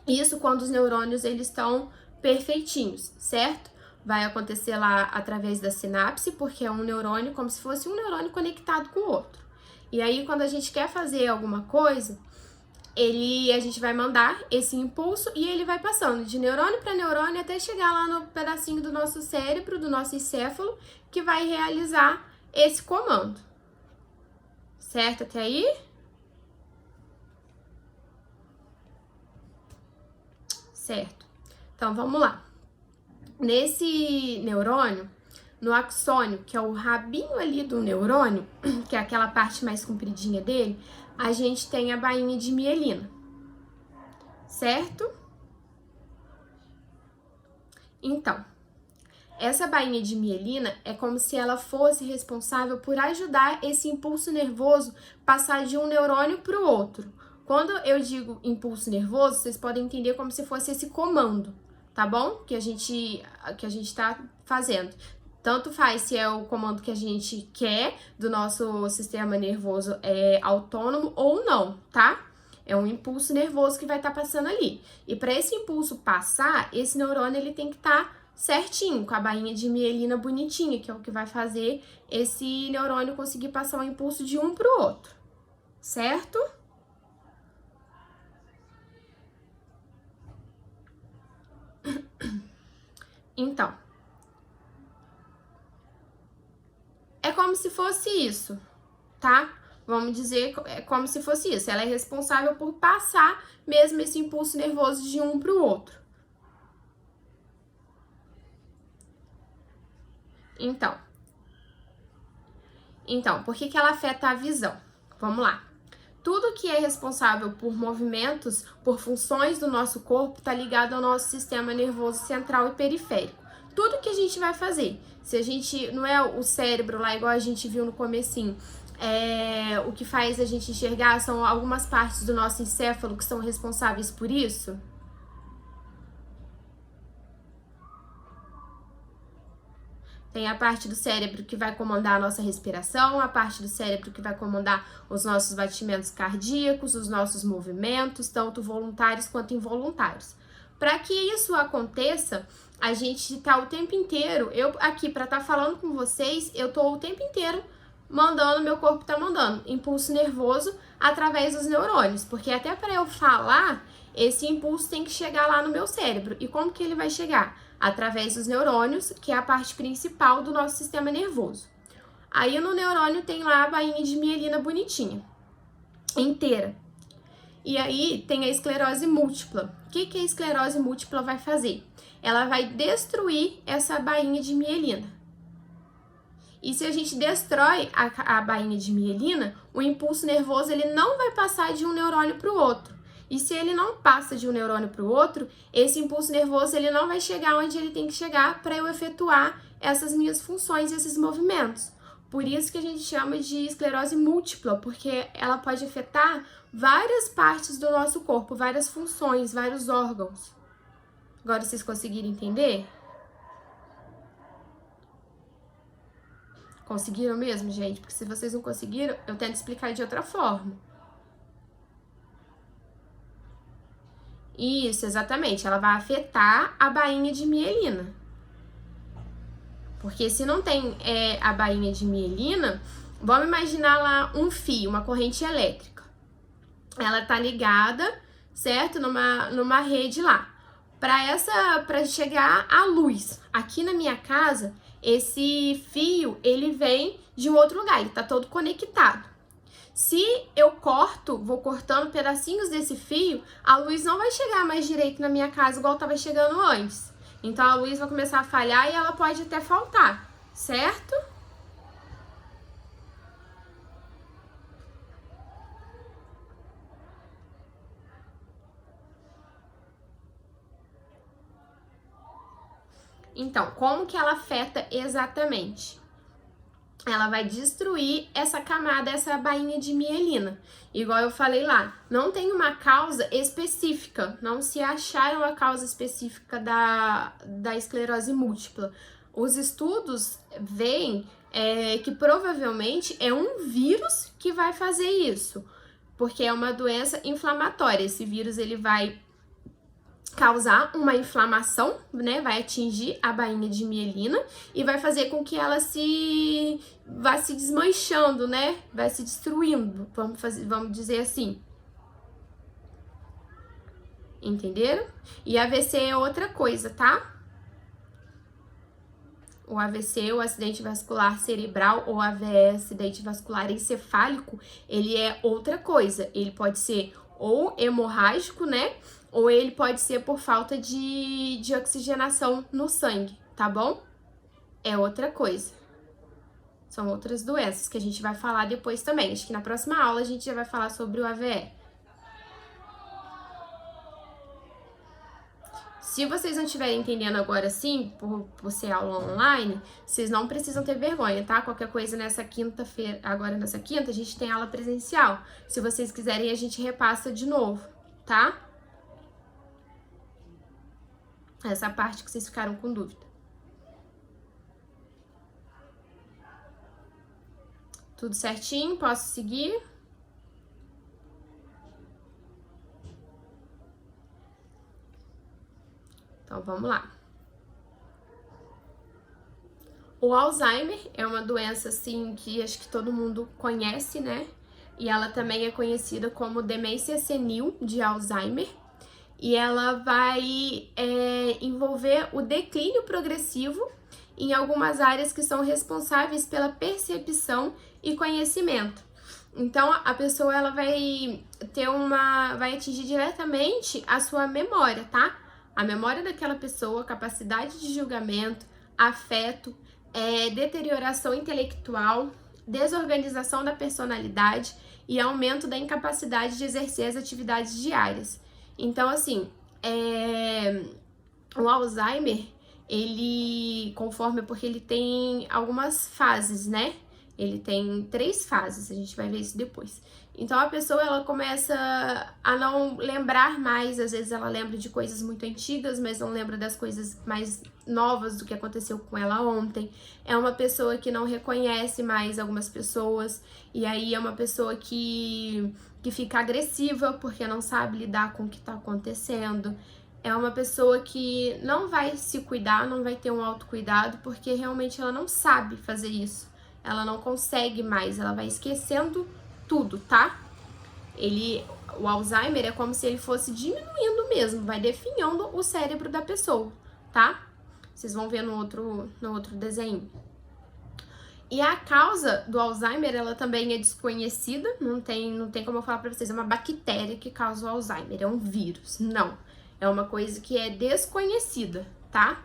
isso quando os neurônios eles estão perfeitinhos, certo? Vai acontecer lá através da sinapse, porque é um neurônio como se fosse um neurônio conectado com o outro. E aí, quando a gente quer fazer alguma coisa, a gente vai mandar esse impulso e ele vai passando de neurônio para neurônio até chegar lá no pedacinho do nosso cérebro, do nosso encéfalo, que vai realizar esse comando. Certo até aí? Certo. Então, vamos lá. Nesse neurônio, no axônio, que é o rabinho ali do neurônio, que é aquela parte mais compridinha dele, a gente tem a bainha de mielina, certo? Então, essa bainha de mielina é como se ela fosse responsável por ajudar esse impulso nervoso passar de um neurônio para o outro. Quando eu digo impulso nervoso, vocês podem entender como se fosse esse comando, tá bom? Que a gente tá fazendo. Tanto faz se é o comando que a gente quer do nosso sistema nervoso autônomo ou não, tá? É um impulso nervoso que vai estar passando ali. E para esse impulso passar, esse neurônio ele tem que estar certinho, com a bainha de mielina bonitinha, que é o que vai fazer esse neurônio conseguir passar o impulso de um para o outro, certo? Então, é como se fosse isso, tá? Vamos dizer, é como se fosse isso. Ela é responsável por passar mesmo esse impulso nervoso de um para o outro. Então, por que ela afeta a visão? Vamos lá. Tudo que é responsável por movimentos, por funções do nosso corpo, está ligado ao nosso sistema nervoso central e periférico. Tudo que a gente vai fazer, se a gente, não é o cérebro lá igual a gente viu no comecinho, o que faz a gente enxergar são algumas partes do nosso encéfalo que são responsáveis por isso? Tem a parte do cérebro que vai comandar a nossa respiração, a parte do cérebro que vai comandar os nossos batimentos cardíacos, os nossos movimentos, tanto voluntários quanto involuntários. Para que isso aconteça, a gente tá o tempo inteiro, eu aqui para estar falando com vocês, eu tô o tempo inteiro mandando, meu corpo tá mandando impulso nervoso através dos neurônios, porque até para eu falar, esse impulso tem que chegar lá no meu cérebro. E como que ele vai chegar? Através dos neurônios, que é a parte principal do nosso sistema nervoso. Aí no neurônio tem lá a bainha de mielina bonitinha, inteira. E aí tem a esclerose múltipla. O que a esclerose múltipla vai fazer? Ela vai destruir essa bainha de mielina. E se a gente destrói a bainha de mielina, o impulso nervoso ele não vai passar de um neurônio para o outro. E se ele não passa de um neurônio para o outro, esse impulso nervoso ele não vai chegar onde ele tem que chegar para eu efetuar essas minhas funções e esses movimentos. Por isso que a gente chama de esclerose múltipla, porque ela pode afetar várias partes do nosso corpo, várias funções, vários órgãos. Agora vocês conseguiram entender? Conseguiram mesmo, gente? Porque se vocês não conseguiram, eu tento explicar de outra forma. Isso, exatamente. Ela vai afetar a bainha de mielina. Porque se não tem a bainha de mielina, vamos imaginar lá um fio, uma corrente elétrica. Ela tá ligada, certo? Numa rede lá. Para chegar à luz. Aqui na minha casa, esse fio, ele vem de um outro lugar, ele tá todo conectado. Se eu vou cortando pedacinhos desse fio, a luz não vai chegar mais direito na minha casa igual estava chegando antes. Então a luz vai começar a falhar e ela pode até faltar, certo? Então, como que ela afeta exatamente? Ela vai destruir essa camada, essa bainha de mielina. Igual eu falei lá, não tem uma causa específica, não se acharam a causa específica da esclerose múltipla. Os estudos veem que provavelmente é um vírus que vai fazer isso, porque é uma doença inflamatória. Esse vírus ele vai causar uma inflamação, né? Vai atingir a bainha de mielina e vai fazer com que ela vá se desmanchando, né? Vai se destruindo, vamos dizer assim. Entenderam? E AVC é outra coisa, tá? O AVC, o acidente vascular cerebral, ou AVE, acidente vascular encefálico, ele é outra coisa. Ele pode ser ou hemorrágico, né? Ou ele pode ser por falta de oxigenação no sangue, tá bom? É outra coisa. São outras doenças que a gente vai falar depois também. Acho que na próxima aula a gente já vai falar sobre o AVE. Se vocês não estiverem entendendo agora sim, por ser aula online, vocês não precisam ter vergonha, tá? Qualquer coisa nessa quinta-feira, agora nessa quinta, a gente tem aula presencial. Se vocês quiserem, a gente repassa de novo, tá? Essa parte que vocês ficaram com dúvida. Tudo certinho? Posso seguir? Então, vamos lá. O Alzheimer é uma doença, assim, que acho que todo mundo conhece, né? E ela também é conhecida como demência senil de Alzheimer. E ela vai envolver o declínio progressivo em algumas áreas que são responsáveis pela percepção e conhecimento. Então, a pessoa, ela vai atingir diretamente a sua memória, tá? A memória daquela pessoa, capacidade de julgamento, afeto, deterioração intelectual, desorganização da personalidade e aumento da incapacidade de exercer as atividades diárias. Então, assim, o Alzheimer, porque ele tem algumas fases, né? Ele tem 3 fases, a gente vai ver isso depois. Então, a pessoa, ela começa a não lembrar mais, às vezes ela lembra de coisas muito antigas, mas não lembra das coisas mais novas do que aconteceu com ela ontem. É uma pessoa que não reconhece mais algumas pessoas, e aí é uma pessoa que fica agressiva porque não sabe lidar com o que está acontecendo. É uma pessoa que não vai se cuidar, não vai ter um autocuidado, porque realmente ela não sabe fazer isso. Ela não consegue mais, ela vai esquecendo tudo, tá? O Alzheimer é como se ele fosse diminuindo mesmo, vai definhando o cérebro da pessoa, tá? Vocês vão ver no outro desenho. E a causa do Alzheimer, ela também é desconhecida, não tem como eu falar pra vocês, é uma bactéria que causa o Alzheimer, é um vírus, não. É uma coisa que é desconhecida, tá?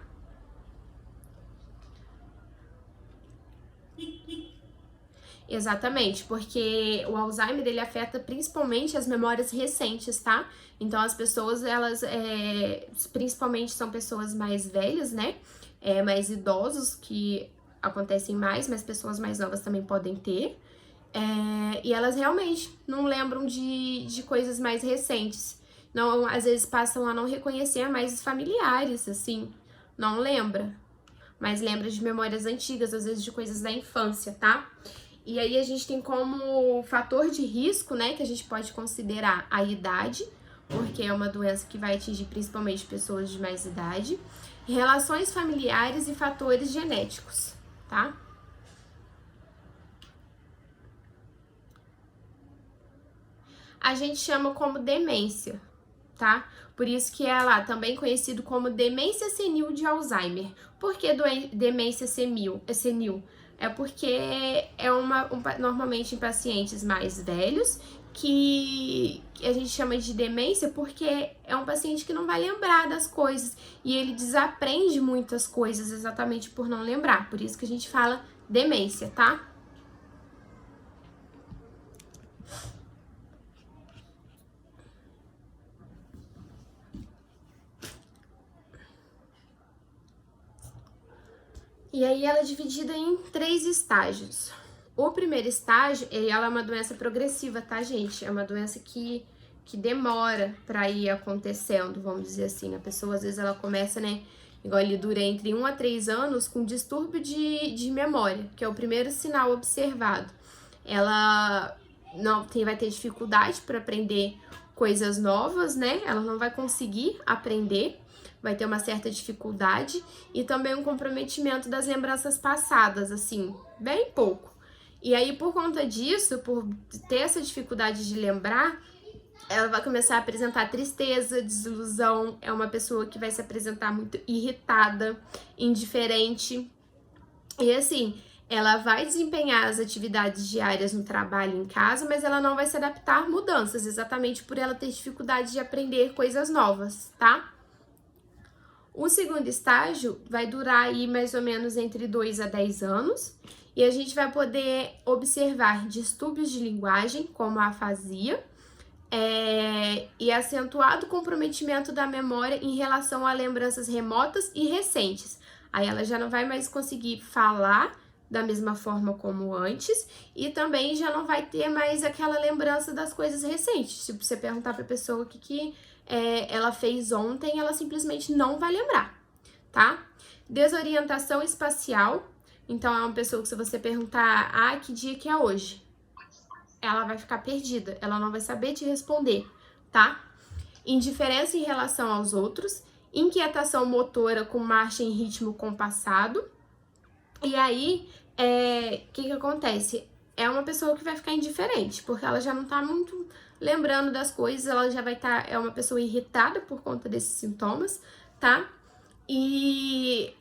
Exatamente, porque o Alzheimer, ele afeta principalmente as memórias recentes, tá? Então, as pessoas, elas, principalmente são pessoas mais velhas, né? Mais idosos, que acontecem mais, mas pessoas mais novas também podem ter. E elas realmente não lembram de coisas mais recentes. Não, às vezes passam a não reconhecer mais os familiares, assim, não lembra. Mas lembra de memórias antigas, às vezes de coisas da infância, tá? E aí a gente tem como fator de risco, né, que a gente pode considerar a idade, porque é uma doença que vai atingir principalmente pessoas de mais idade, relações familiares e fatores genéticos, tá? A gente chama como demência, tá? Por isso que ela é também conhecido como demência senil de Alzheimer. Por que demência senil? É porque normalmente em pacientes mais velhos que a gente chama de demência porque é um paciente que não vai lembrar das coisas e ele desaprende muitas coisas exatamente por não lembrar. Por isso que a gente fala demência, tá? E aí ela é dividida em 3 estágios. O primeiro estágio, ela é uma doença progressiva, tá, gente? É uma doença que demora pra ir acontecendo, vamos dizer assim. A pessoa, às vezes, ela começa, né, igual ele dura entre 1 a 3 anos com distúrbio de memória, que é o primeiro sinal observado. Ela vai ter dificuldade para aprender coisas novas, né? Ela não vai conseguir aprender, vai ter uma certa dificuldade e também um comprometimento das lembranças passadas, assim, bem pouco. E aí, por conta disso, por ter essa dificuldade de lembrar, ela vai começar a apresentar tristeza, desilusão, é uma pessoa que vai se apresentar muito irritada, indiferente. E assim, ela vai desempenhar as atividades diárias no trabalho e em casa, mas ela não vai se adaptar a mudanças, exatamente por ela ter dificuldade de aprender coisas novas, tá? O segundo estágio vai durar aí mais ou menos entre 2 a 10 anos, e a gente vai poder observar distúrbios de linguagem, como a afasia, e acentuado comprometimento da memória em relação a lembranças remotas e recentes. Aí ela já não vai mais conseguir falar da mesma forma como antes e também já não vai ter mais aquela lembrança das coisas recentes. Se você perguntar para a pessoa o que ela fez ontem, ela simplesmente não vai lembrar, tá? Desorientação espacial. Então, é uma pessoa que se você perguntar, que dia que é hoje? Ela vai ficar perdida, ela não vai saber te responder, tá? Indiferença em relação aos outros, inquietação motora com marcha em ritmo compassado. E aí, o que acontece? É uma pessoa que vai ficar indiferente, porque ela já não tá muito lembrando das coisas, ela já vai estar, é uma pessoa irritada por conta desses sintomas, tá? E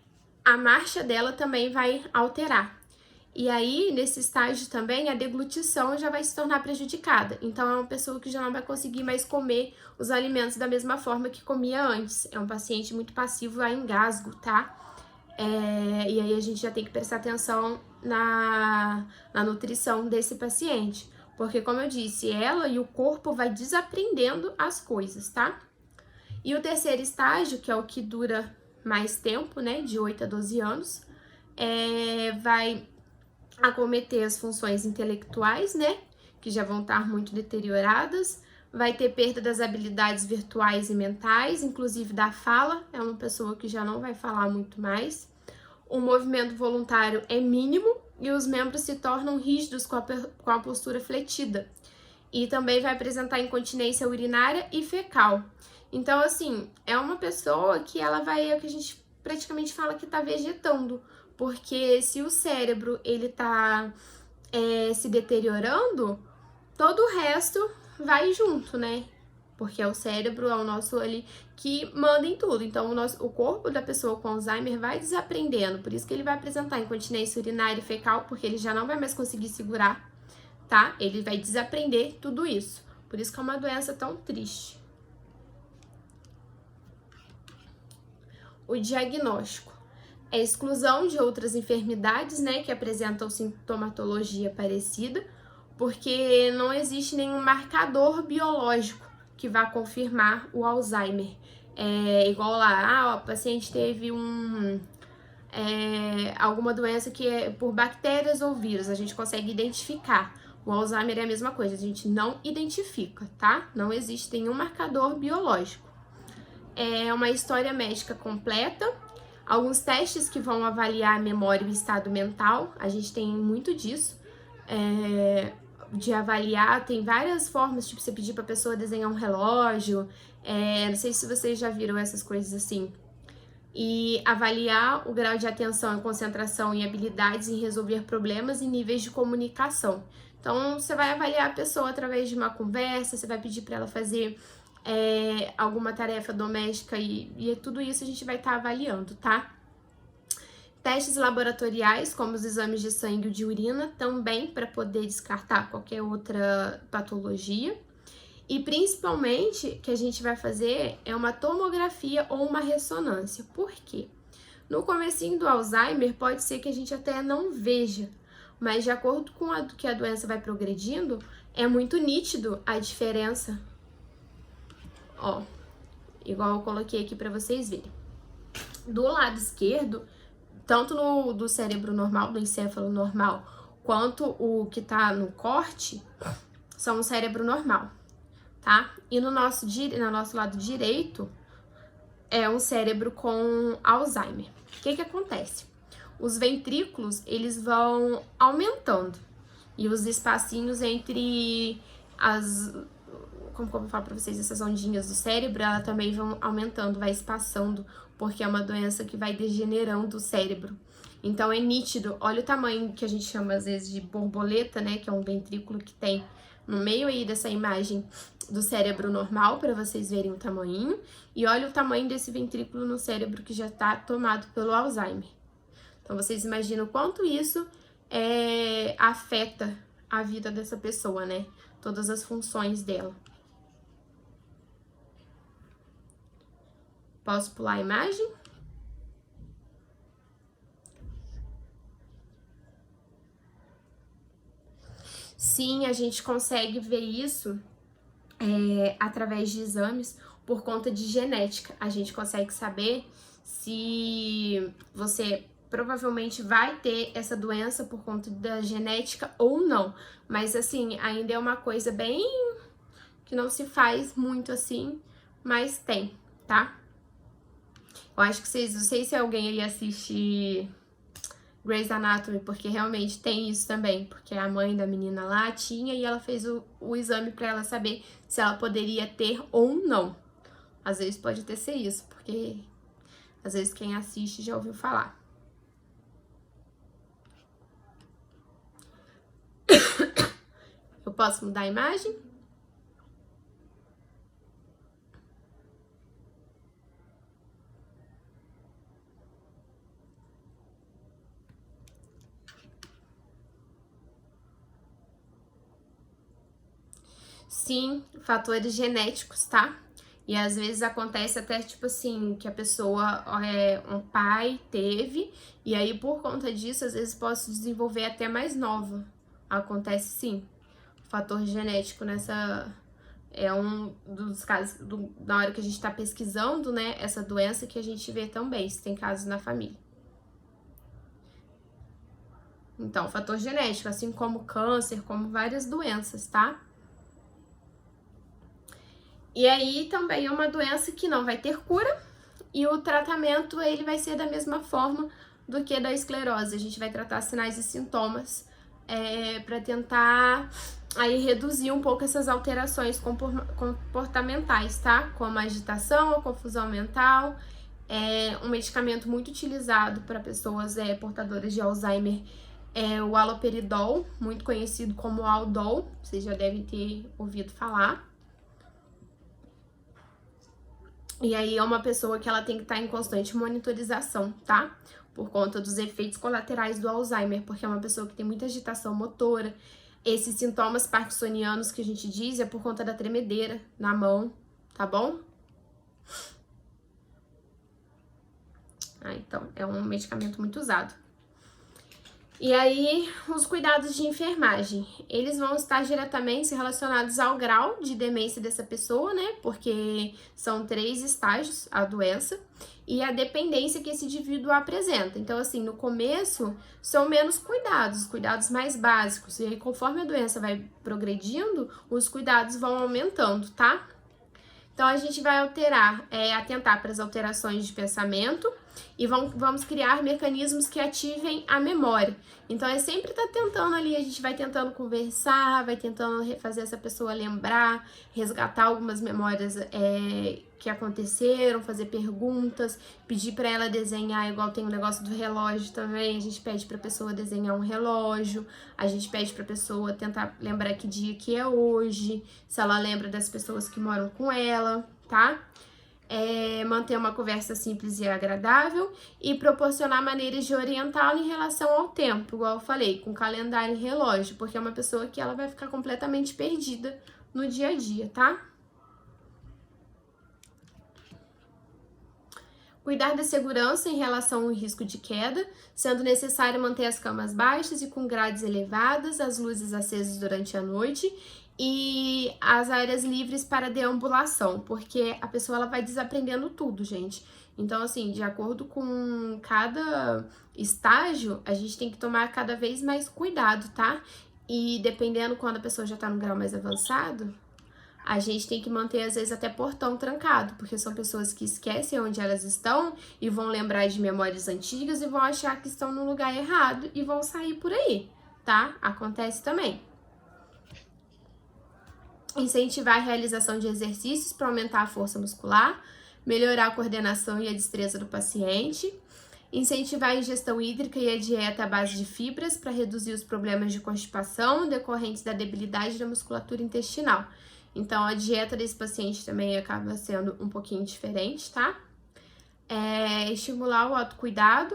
a marcha dela também vai alterar. E aí, nesse estágio também, a deglutição já vai se tornar prejudicada. Então, é uma pessoa que já não vai conseguir mais comer os alimentos da mesma forma que comia antes. É um paciente muito passivo a engasgo, tá? E aí, a gente já tem que prestar atenção na nutrição desse paciente. Porque, como eu disse, ela e o corpo vai desaprendendo as coisas, tá? E o terceiro estágio, que é o que dura mais tempo, né? De 8 a 12 anos, vai acometer as funções intelectuais, né, que já vão estar muito deterioradas, vai ter perda das habilidades virtuais e mentais, inclusive da fala, é uma pessoa que já não vai falar muito mais. O movimento voluntário é mínimo e os membros se tornam rígidos com a postura fletida. E também vai apresentar incontinência urinária e fecal. Então, assim, é uma pessoa que ela vai, é o que a gente praticamente fala que tá vegetando, porque se o cérebro ele tá se deteriorando, todo o resto vai junto, né? Porque é o cérebro, é o nosso ali que manda em tudo. Então, o corpo da pessoa com Alzheimer vai desaprendendo. Por isso que ele vai apresentar incontinência urinária e fecal, porque ele já não vai mais conseguir segurar, tá? Ele vai desaprender tudo isso. Por isso que é uma doença tão triste. O diagnóstico. É exclusão de outras enfermidades, né, que apresentam sintomatologia parecida, porque não existe nenhum marcador biológico que vá confirmar o Alzheimer. É igual lá, o paciente teve alguma doença que é por bactérias ou vírus, a gente consegue identificar. O Alzheimer é a mesma coisa, a gente não identifica, tá? Não existe nenhum marcador biológico. É uma história médica completa, alguns testes que vão avaliar a memória e o estado mental, a gente tem muito disso, de avaliar, tem várias formas, tipo, você pedir pra pessoa desenhar um relógio, não sei se vocês já viram essas coisas assim, e avaliar o grau de atenção e concentração e habilidades em resolver problemas e níveis de comunicação. Então, você vai avaliar a pessoa através de uma conversa, você vai pedir para ela fazer alguma tarefa doméstica e tudo isso a gente vai estar avaliando, tá? Testes laboratoriais, como os exames de sangue e de urina, também para poder descartar qualquer outra patologia. E principalmente, que a gente vai fazer é uma tomografia ou uma ressonância. Por quê? No comecinho do Alzheimer, pode ser que a gente até não veja, mas de acordo com que a doença vai progredindo, é muito nítido a diferença. Ó, igual eu coloquei aqui para vocês verem. Do lado esquerdo, tanto do cérebro normal, do encéfalo normal, quanto o que tá no corte, são o cérebro normal, tá? E no nosso lado direito, é um cérebro com Alzheimer. O que acontece? Os ventrículos, eles vão aumentando. E os espacinhos entre como eu falo pra vocês, essas ondinhas do cérebro, ela também vão aumentando, vai espaçando, porque é uma doença que vai degenerando o cérebro. Então é nítido, olha o tamanho que a gente chama às vezes de borboleta, né, que é um ventrículo que tem no meio aí dessa imagem do cérebro normal, para vocês verem o tamanho, e olha o tamanho desse ventrículo no cérebro que já está tomado pelo Alzheimer. Então vocês imaginam o quanto isso afeta a vida dessa pessoa, né? Todas as funções dela. Posso pular a imagem? Sim, a gente consegue ver isso através de exames por conta de genética. A gente consegue saber se você provavelmente vai ter essa doença por conta da genética ou não. Mas assim, ainda é uma coisa bem que não se faz muito assim, mas tem, tá? Eu acho que vocês, não sei se alguém aí assiste Grey's Anatomy, porque realmente tem isso também, porque a mãe da menina lá tinha e ela fez o exame pra ela saber se ela poderia ter ou não. Às vezes pode até ser isso, porque às vezes quem assiste já ouviu falar. Eu posso mudar a imagem? Sim, fatores genéticos, tá? E às vezes acontece até, tipo assim, que a pessoa, um pai teve, e aí por conta disso, às vezes posso desenvolver até mais nova. Acontece sim. O fator genético nessa é um dos casos, na hora que a gente tá pesquisando, né, essa doença que a gente vê também, se tem casos na família. Então, fator genético, assim como câncer, como várias doenças, tá? E aí também é uma doença que não vai ter cura e o tratamento ele vai ser da mesma forma do que da esclerose. A gente vai tratar sinais e sintomas para tentar aí reduzir um pouco essas alterações comportamentais, tá? Como a agitação, a confusão mental. Um medicamento muito utilizado para pessoas portadoras de Alzheimer é o haloperidol, muito conhecido como Aldol, vocês já devem ter ouvido falar. E aí é uma pessoa que ela tem que estar em constante monitorização, tá? Por conta dos efeitos colaterais do Alzheimer, porque é uma pessoa que tem muita agitação motora. Esses sintomas parkinsonianos que a gente diz é por conta da tremedeira na mão, tá bom? Então, é um medicamento muito usado. E aí, os cuidados de enfermagem, eles vão estar diretamente relacionados ao grau de demência dessa pessoa, né? Porque são 3 estágios a doença e a dependência que esse indivíduo apresenta. Então, assim, no começo são menos cuidados, os cuidados mais básicos. E aí, conforme a doença vai progredindo, os cuidados vão aumentando, tá? Então, a gente vai atentar para as alterações de pensamento e vamos criar mecanismos que ativem a memória. Então, é sempre estar tentando ali, a gente vai tentando conversar, vai tentando fazer essa pessoa lembrar, resgatar algumas memórias que aconteceram, fazer perguntas, pedir para ela desenhar, igual tem o negócio do relógio também, a gente pede para a pessoa desenhar um relógio, a gente pede para a pessoa tentar lembrar que dia que é hoje, se ela lembra das pessoas que moram com ela, tá? Manter uma conversa simples e agradável e proporcionar maneiras de orientá-la em relação ao tempo, igual eu falei, com calendário e relógio, porque é uma pessoa que ela vai ficar completamente perdida no dia a dia, tá? Cuidar da segurança em relação ao risco de queda, sendo necessário manter as camas baixas e com grades elevadas, as luzes acesas durante a noite e as áreas livres para deambulação, porque a pessoa ela vai desaprendendo tudo, gente. Então, assim, de acordo com cada estágio, a gente tem que tomar cada vez mais cuidado, tá? E dependendo quando a pessoa já tá no grau mais avançado, a gente tem que manter, às vezes, até portão trancado, porque são pessoas que esquecem onde elas estão e vão lembrar de memórias antigas e vão achar que estão no lugar errado e vão sair por aí, tá? Acontece também. Incentivar a realização de exercícios para aumentar a força muscular, melhorar a coordenação e a destreza do paciente Incentivar a ingestão hídrica e a dieta à base de fibras para reduzir os problemas de constipação decorrentes da debilidade da musculatura intestinal. Então, a dieta desse paciente também acaba sendo um pouquinho diferente, tá? Estimular o autocuidado,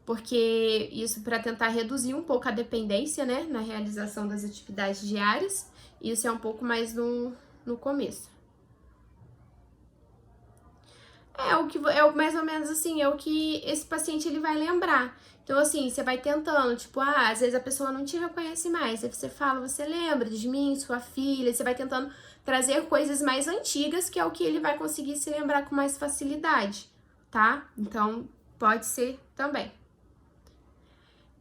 porque isso para tentar reduzir um pouco a dependência, né, na realização das atividades diárias. Isso é um pouco mais no começo. Mais ou menos assim, é o que esse paciente ele vai lembrar. Então, assim, você vai tentando, tipo, às vezes a pessoa não te reconhece mais. Aí você fala, você lembra de mim, sua filha? Você vai tentando trazer coisas mais antigas, que é o que ele vai conseguir se lembrar com mais facilidade, tá? Então, pode ser também.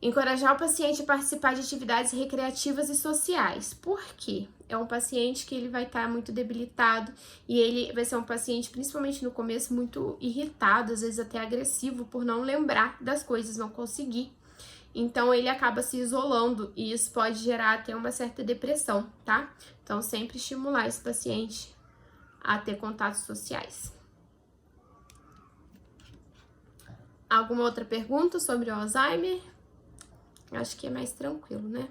Encorajar o paciente a participar de atividades recreativas e sociais. Por quê? É um paciente que ele vai estar muito debilitado e ele vai ser um paciente, principalmente no começo, muito irritado, às vezes até agressivo, por não lembrar das coisas, não conseguir. Então, ele acaba se isolando e isso pode gerar até uma certa depressão, tá? Então, sempre estimular esse paciente a ter contatos sociais. Alguma outra pergunta sobre o Alzheimer? Acho que é mais tranquilo, né?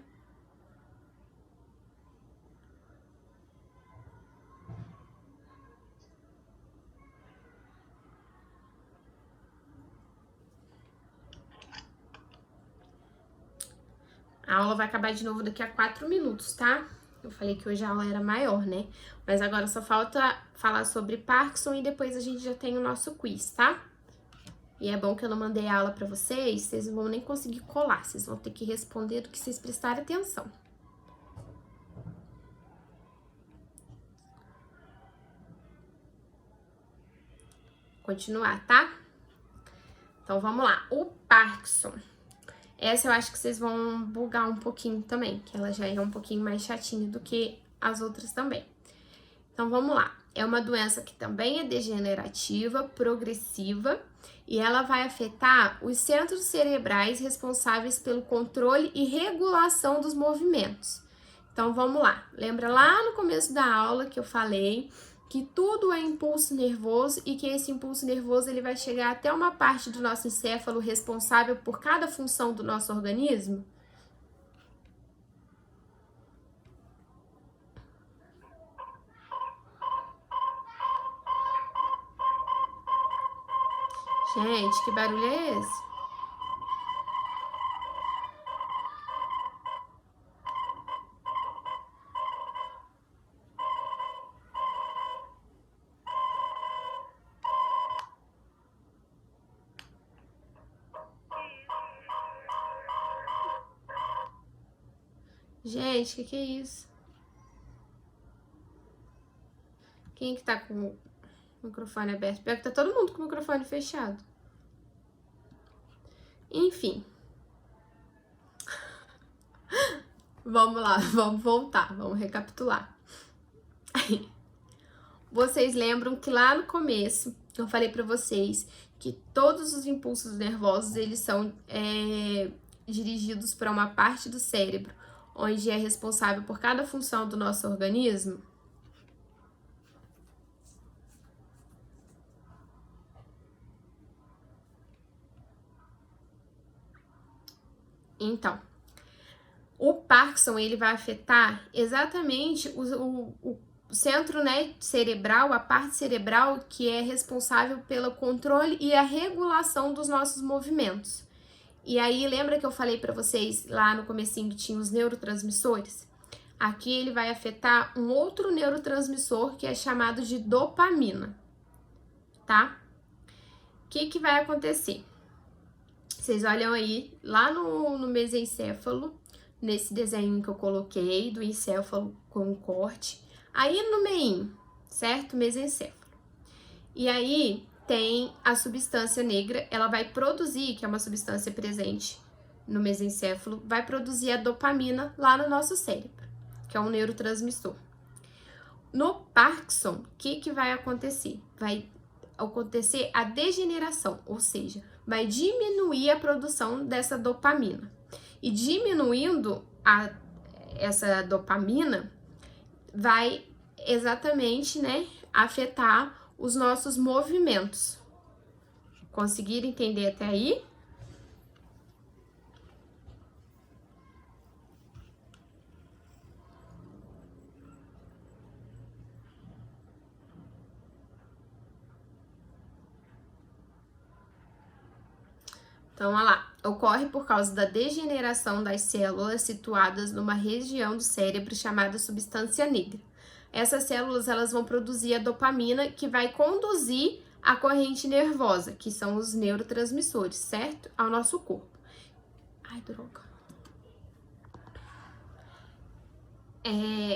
A aula vai acabar de novo daqui a 4 minutos, tá? Eu falei que hoje a aula era maior, né? Mas agora só falta falar sobre Parkinson e depois a gente já tem o nosso quiz, tá? E é bom que eu não mandei a aula pra vocês, vocês não vão nem conseguir colar, vocês vão ter que responder do que vocês prestarem atenção. Continuar, tá? Então, vamos lá. O Parkinson. Essa eu acho que vocês vão bugar um pouquinho também, que ela já é um pouquinho mais chatinha do que as outras também. Então, vamos lá. É uma doença que também é degenerativa, progressiva, e ela vai afetar os centros cerebrais responsáveis pelo controle e regulação dos movimentos. Então, vamos lá. Lembra lá no começo da aula que eu falei que tudo é impulso nervoso e que esse impulso nervoso ele vai chegar até uma parte do nosso encéfalo responsável por cada função do nosso organismo? Gente, que barulho é esse? Gente, que é isso? Quem que tá com o microfone aberto? Pior que tá todo mundo com o microfone fechado. Enfim. Vamos lá, vamos voltar, vamos recapitular. Vocês lembram que lá no começo eu falei pra vocês que todos os impulsos nervosos eles são dirigidos para uma parte do cérebro onde é responsável por cada função do nosso organismo? Então, o Parkinson ele vai afetar exatamente o centro, né, cerebral, a parte cerebral que é responsável pelo controle e a regulação dos nossos movimentos. E aí, lembra que eu falei para vocês lá no comecinho que tinha os neurotransmissores? Aqui ele vai afetar um outro neurotransmissor que é chamado de dopamina, tá? O que vai acontecer? Vocês olham aí, lá no mesencéfalo, nesse desenho que eu coloquei, do encéfalo com corte, aí no meinho, certo? Mesencéfalo. E aí tem a substância negra, ela vai produzir, que é uma substância presente no mesencéfalo, vai produzir a dopamina lá no nosso cérebro, que é um neurotransmissor. No Parkinson, o que vai acontecer? Vai acontecer a degeneração, ou seja, vai diminuir a produção dessa dopamina. E diminuindo essa dopamina, vai exatamente, né, afetar os nossos movimentos. Conseguiram entender até aí? Então, olha lá, ocorre por causa da degeneração das células situadas numa região do cérebro chamada substância negra. Essas células, elas vão produzir a dopamina, que vai conduzir a corrente nervosa, que são os neurotransmissores, certo? Ao nosso corpo. Ai, droga.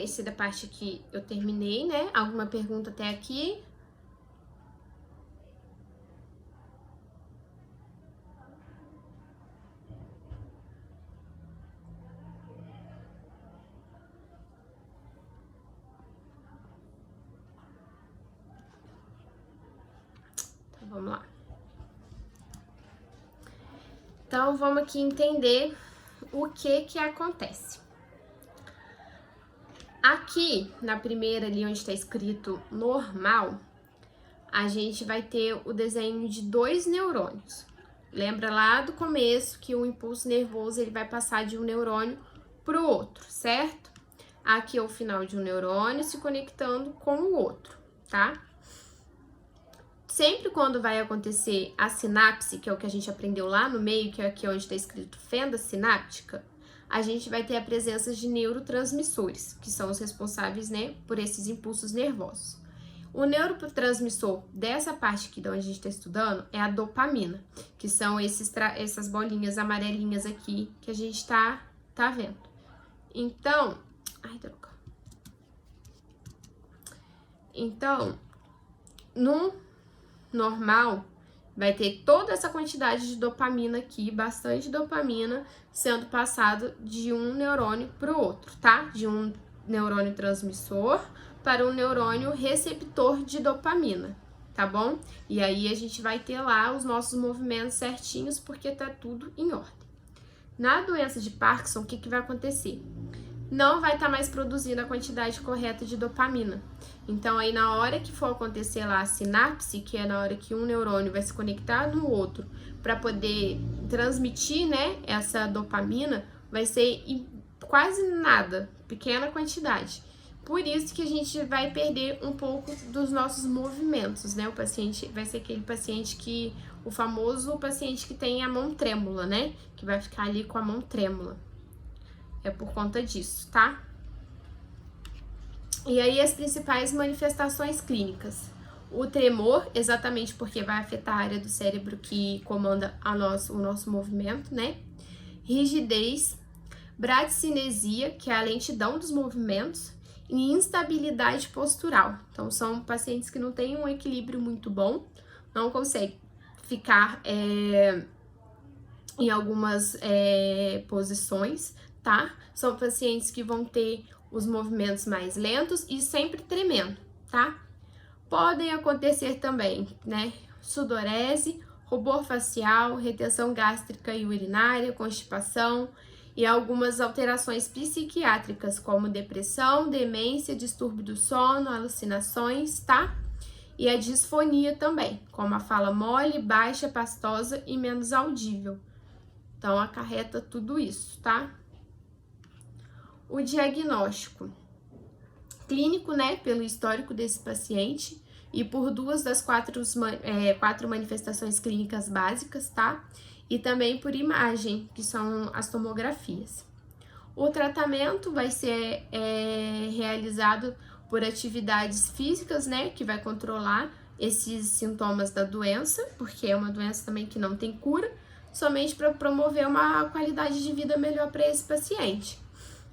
Essa é da parte que eu terminei, né? Alguma pergunta até aqui? Então, vamos lá. Então, vamos aqui entender o que acontece. Aqui, na primeira ali onde está escrito normal, a gente vai ter o desenho de 2 neurônios. Lembra lá do começo que o impulso nervoso ele vai passar de um neurônio para o outro, certo? Aqui é o final de um neurônio se conectando com o outro, tá? Sempre quando vai acontecer a sinapse, que é o que a gente aprendeu lá no meio, que é aqui onde está escrito fenda sináptica, a gente vai ter a presença de neurotransmissores, que são os responsáveis, né, por esses impulsos nervosos. O neurotransmissor dessa parte aqui de onde a gente está estudando é a dopamina, que são essas bolinhas amarelinhas aqui que a gente tá vendo. Então, ai, droga. Então, no normal, vai ter toda essa quantidade de dopamina aqui, bastante dopamina, sendo passado de um neurônio para o outro, tá? De um neurônio transmissor para um neurônio receptor de dopamina, tá bom? E aí a gente vai ter lá os nossos movimentos certinhos, porque tá tudo em ordem. Na doença de Parkinson, o que vai acontecer? Não vai estar mais produzindo a quantidade correta de dopamina. Então, aí na hora que for acontecer lá a sinapse, que é na hora que um neurônio vai se conectar no outro para poder transmitir, né, essa dopamina, vai ser quase nada, pequena quantidade. Por isso que a gente vai perder um pouco dos nossos movimentos, né? O paciente vai ser aquele paciente que, o famoso paciente que tem a mão trêmula, né? Que vai ficar ali com a mão trêmula. É por conta disso, tá? E aí as principais manifestações clínicas. O tremor, exatamente porque vai afetar a área do cérebro que comanda o nosso movimento, né? Rigidez, bradicinesia, que é a lentidão dos movimentos, e instabilidade postural. Então, são pacientes que não têm um equilíbrio muito bom, não conseguem ficar em algumas posições, tá? São pacientes que vão ter os movimentos mais lentos e sempre tremendo, tá? Podem acontecer também, né? Sudorese, rubor facial, retenção gástrica e urinária, constipação e algumas alterações psiquiátricas, como depressão, demência, distúrbio do sono, alucinações, tá? E a disfonia também, como a fala mole, baixa, pastosa e menos audível. Então, acarreta tudo isso, tá? O diagnóstico clínico, né, pelo histórico desse paciente e por 2 das 4 manifestações clínicas básicas, tá? E também por imagem, que são as tomografias. O tratamento vai ser realizado por atividades físicas, né, que vai controlar esses sintomas da doença, porque é uma doença também que não tem cura, somente para promover uma qualidade de vida melhor para esse paciente.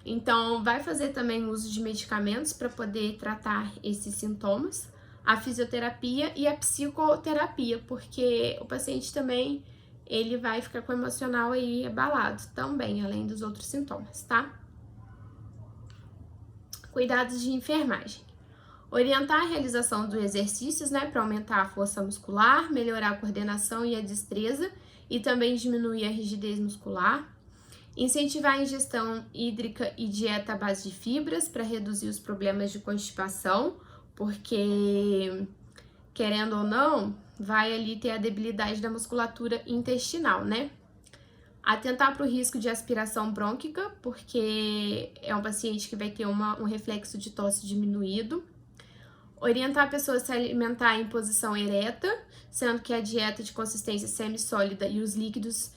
Então, vai fazer também uso de medicamentos para poder tratar esses sintomas, a fisioterapia e a psicoterapia, porque o paciente também, ele vai ficar com o emocional aí abalado também, além dos outros sintomas, tá? Cuidados de enfermagem. Orientar a realização dos exercícios, né, para aumentar a força muscular, melhorar a coordenação e a destreza e também diminuir a rigidez muscular. Incentivar a ingestão hídrica e dieta à base de fibras para reduzir os problemas de constipação, porque, querendo ou não, vai ali ter a debilidade da musculatura intestinal, né? Atentar para o risco de aspiração brônquica, porque é um paciente que vai ter um reflexo de tosse diminuído. Orientar a pessoa a se alimentar em posição ereta, sendo que a dieta de consistência semissólida e os líquidos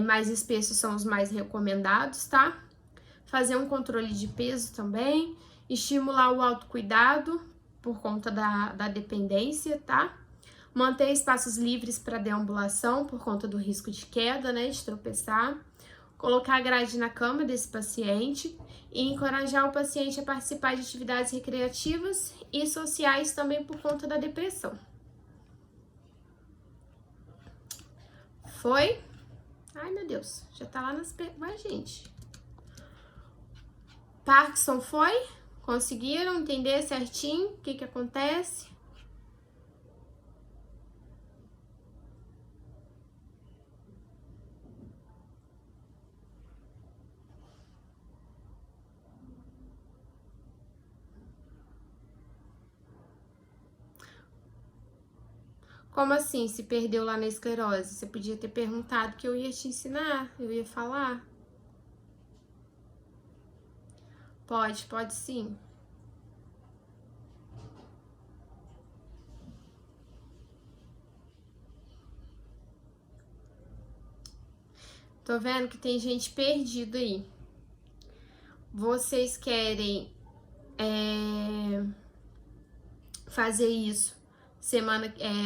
mais espessos são os mais recomendados, tá? Fazer um controle de peso também, estimular o autocuidado por conta da dependência, tá? Manter espaços livres para deambulação por conta do risco de queda, né, de tropeçar. Colocar a grade na cama desse paciente e encorajar o paciente a participar de atividades recreativas e sociais também por conta da depressão. Foi? Ai, meu Deus, já tá lá nas... Vai, gente. Parkinson foi? Conseguiram entender certinho o que acontece? Como assim, se perdeu lá na esclerose? Você podia ter perguntado que eu ia te ensinar, eu ia falar. Pode sim. Tô vendo que tem gente perdida aí. Vocês querem fazer isso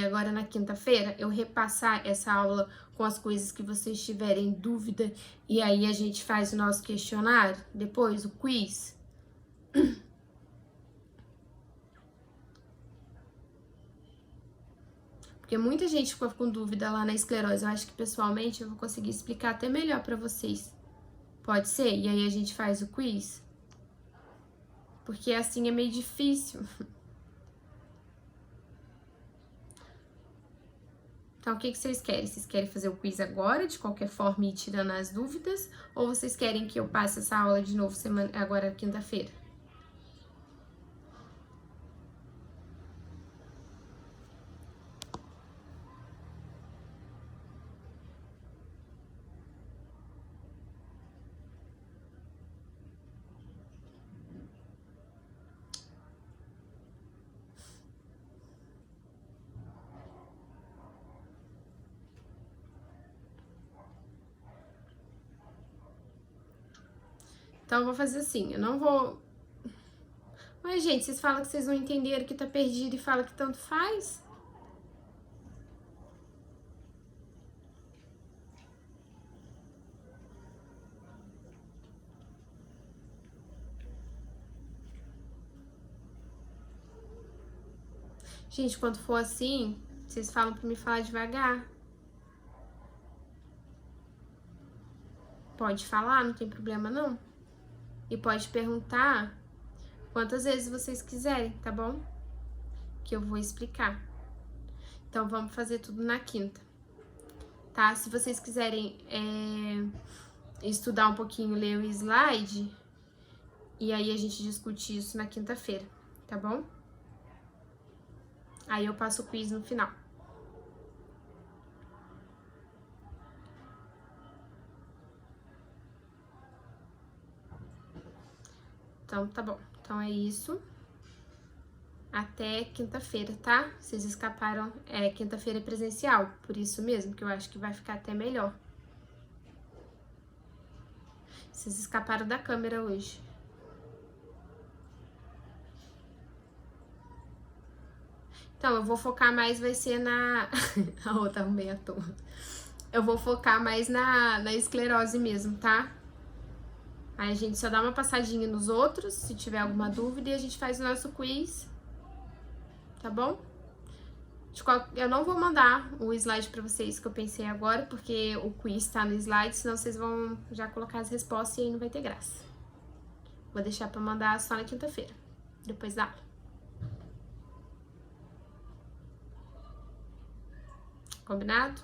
agora na quinta-feira? Eu repassar essa aula com as coisas que vocês tiverem dúvida e aí a gente faz o nosso questionário, depois o quiz? Porque muita gente ficou com dúvida lá na esclerose. Eu acho que pessoalmente eu vou conseguir explicar até melhor pra vocês. Pode ser? E aí a gente faz o quiz? Porque assim é meio difícil. Então, o que vocês querem? Vocês querem fazer o quiz agora, de qualquer forma, e ir tirando as dúvidas? Ou vocês querem que eu passe essa aula de novo agora quinta-feira? Então, eu vou fazer assim, eu não vou... Mas, gente, vocês falam que vocês não entenderam, que tá perdido e falam que tanto faz? Gente, quando for assim, vocês falam pra me falar devagar. Pode falar, não tem problema não. E pode perguntar quantas vezes vocês quiserem, tá bom? Que eu vou explicar. Então, vamos fazer tudo na quinta, tá? Se vocês quiserem estudar um pouquinho, ler o slide, e aí a gente discute isso na quinta-feira, tá bom? Aí eu passo o quiz no final. Então, tá bom. Então, é isso. Até quinta-feira, tá? Vocês escaparam, quinta-feira é presencial, por isso mesmo, que eu acho que vai ficar até melhor. Vocês escaparam da câmera hoje. Então, eu vou focar mais, vai ser na... A outra arrumei à toa. Eu vou focar mais na esclerose mesmo, tá? Aí a gente só dá uma passadinha nos outros, se tiver alguma dúvida, e a gente faz o nosso quiz, tá bom? Eu não vou mandar o slide pra vocês que eu pensei agora, porque o quiz tá no slide, senão vocês vão já colocar as respostas e aí não vai ter graça. Vou deixar pra mandar só na quinta-feira, depois da aula. Combinado?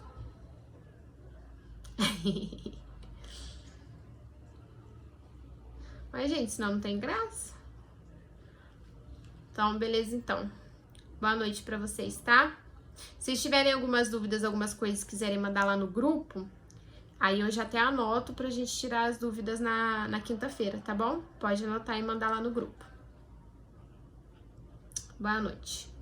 Mas, gente, senão não tem graça. Então, beleza, então. Boa noite pra vocês, tá? Se tiverem algumas dúvidas, algumas coisas que quiserem mandar lá no grupo, aí eu já até anoto pra gente tirar as dúvidas na quinta-feira, tá bom? Pode anotar e mandar lá no grupo. Boa noite.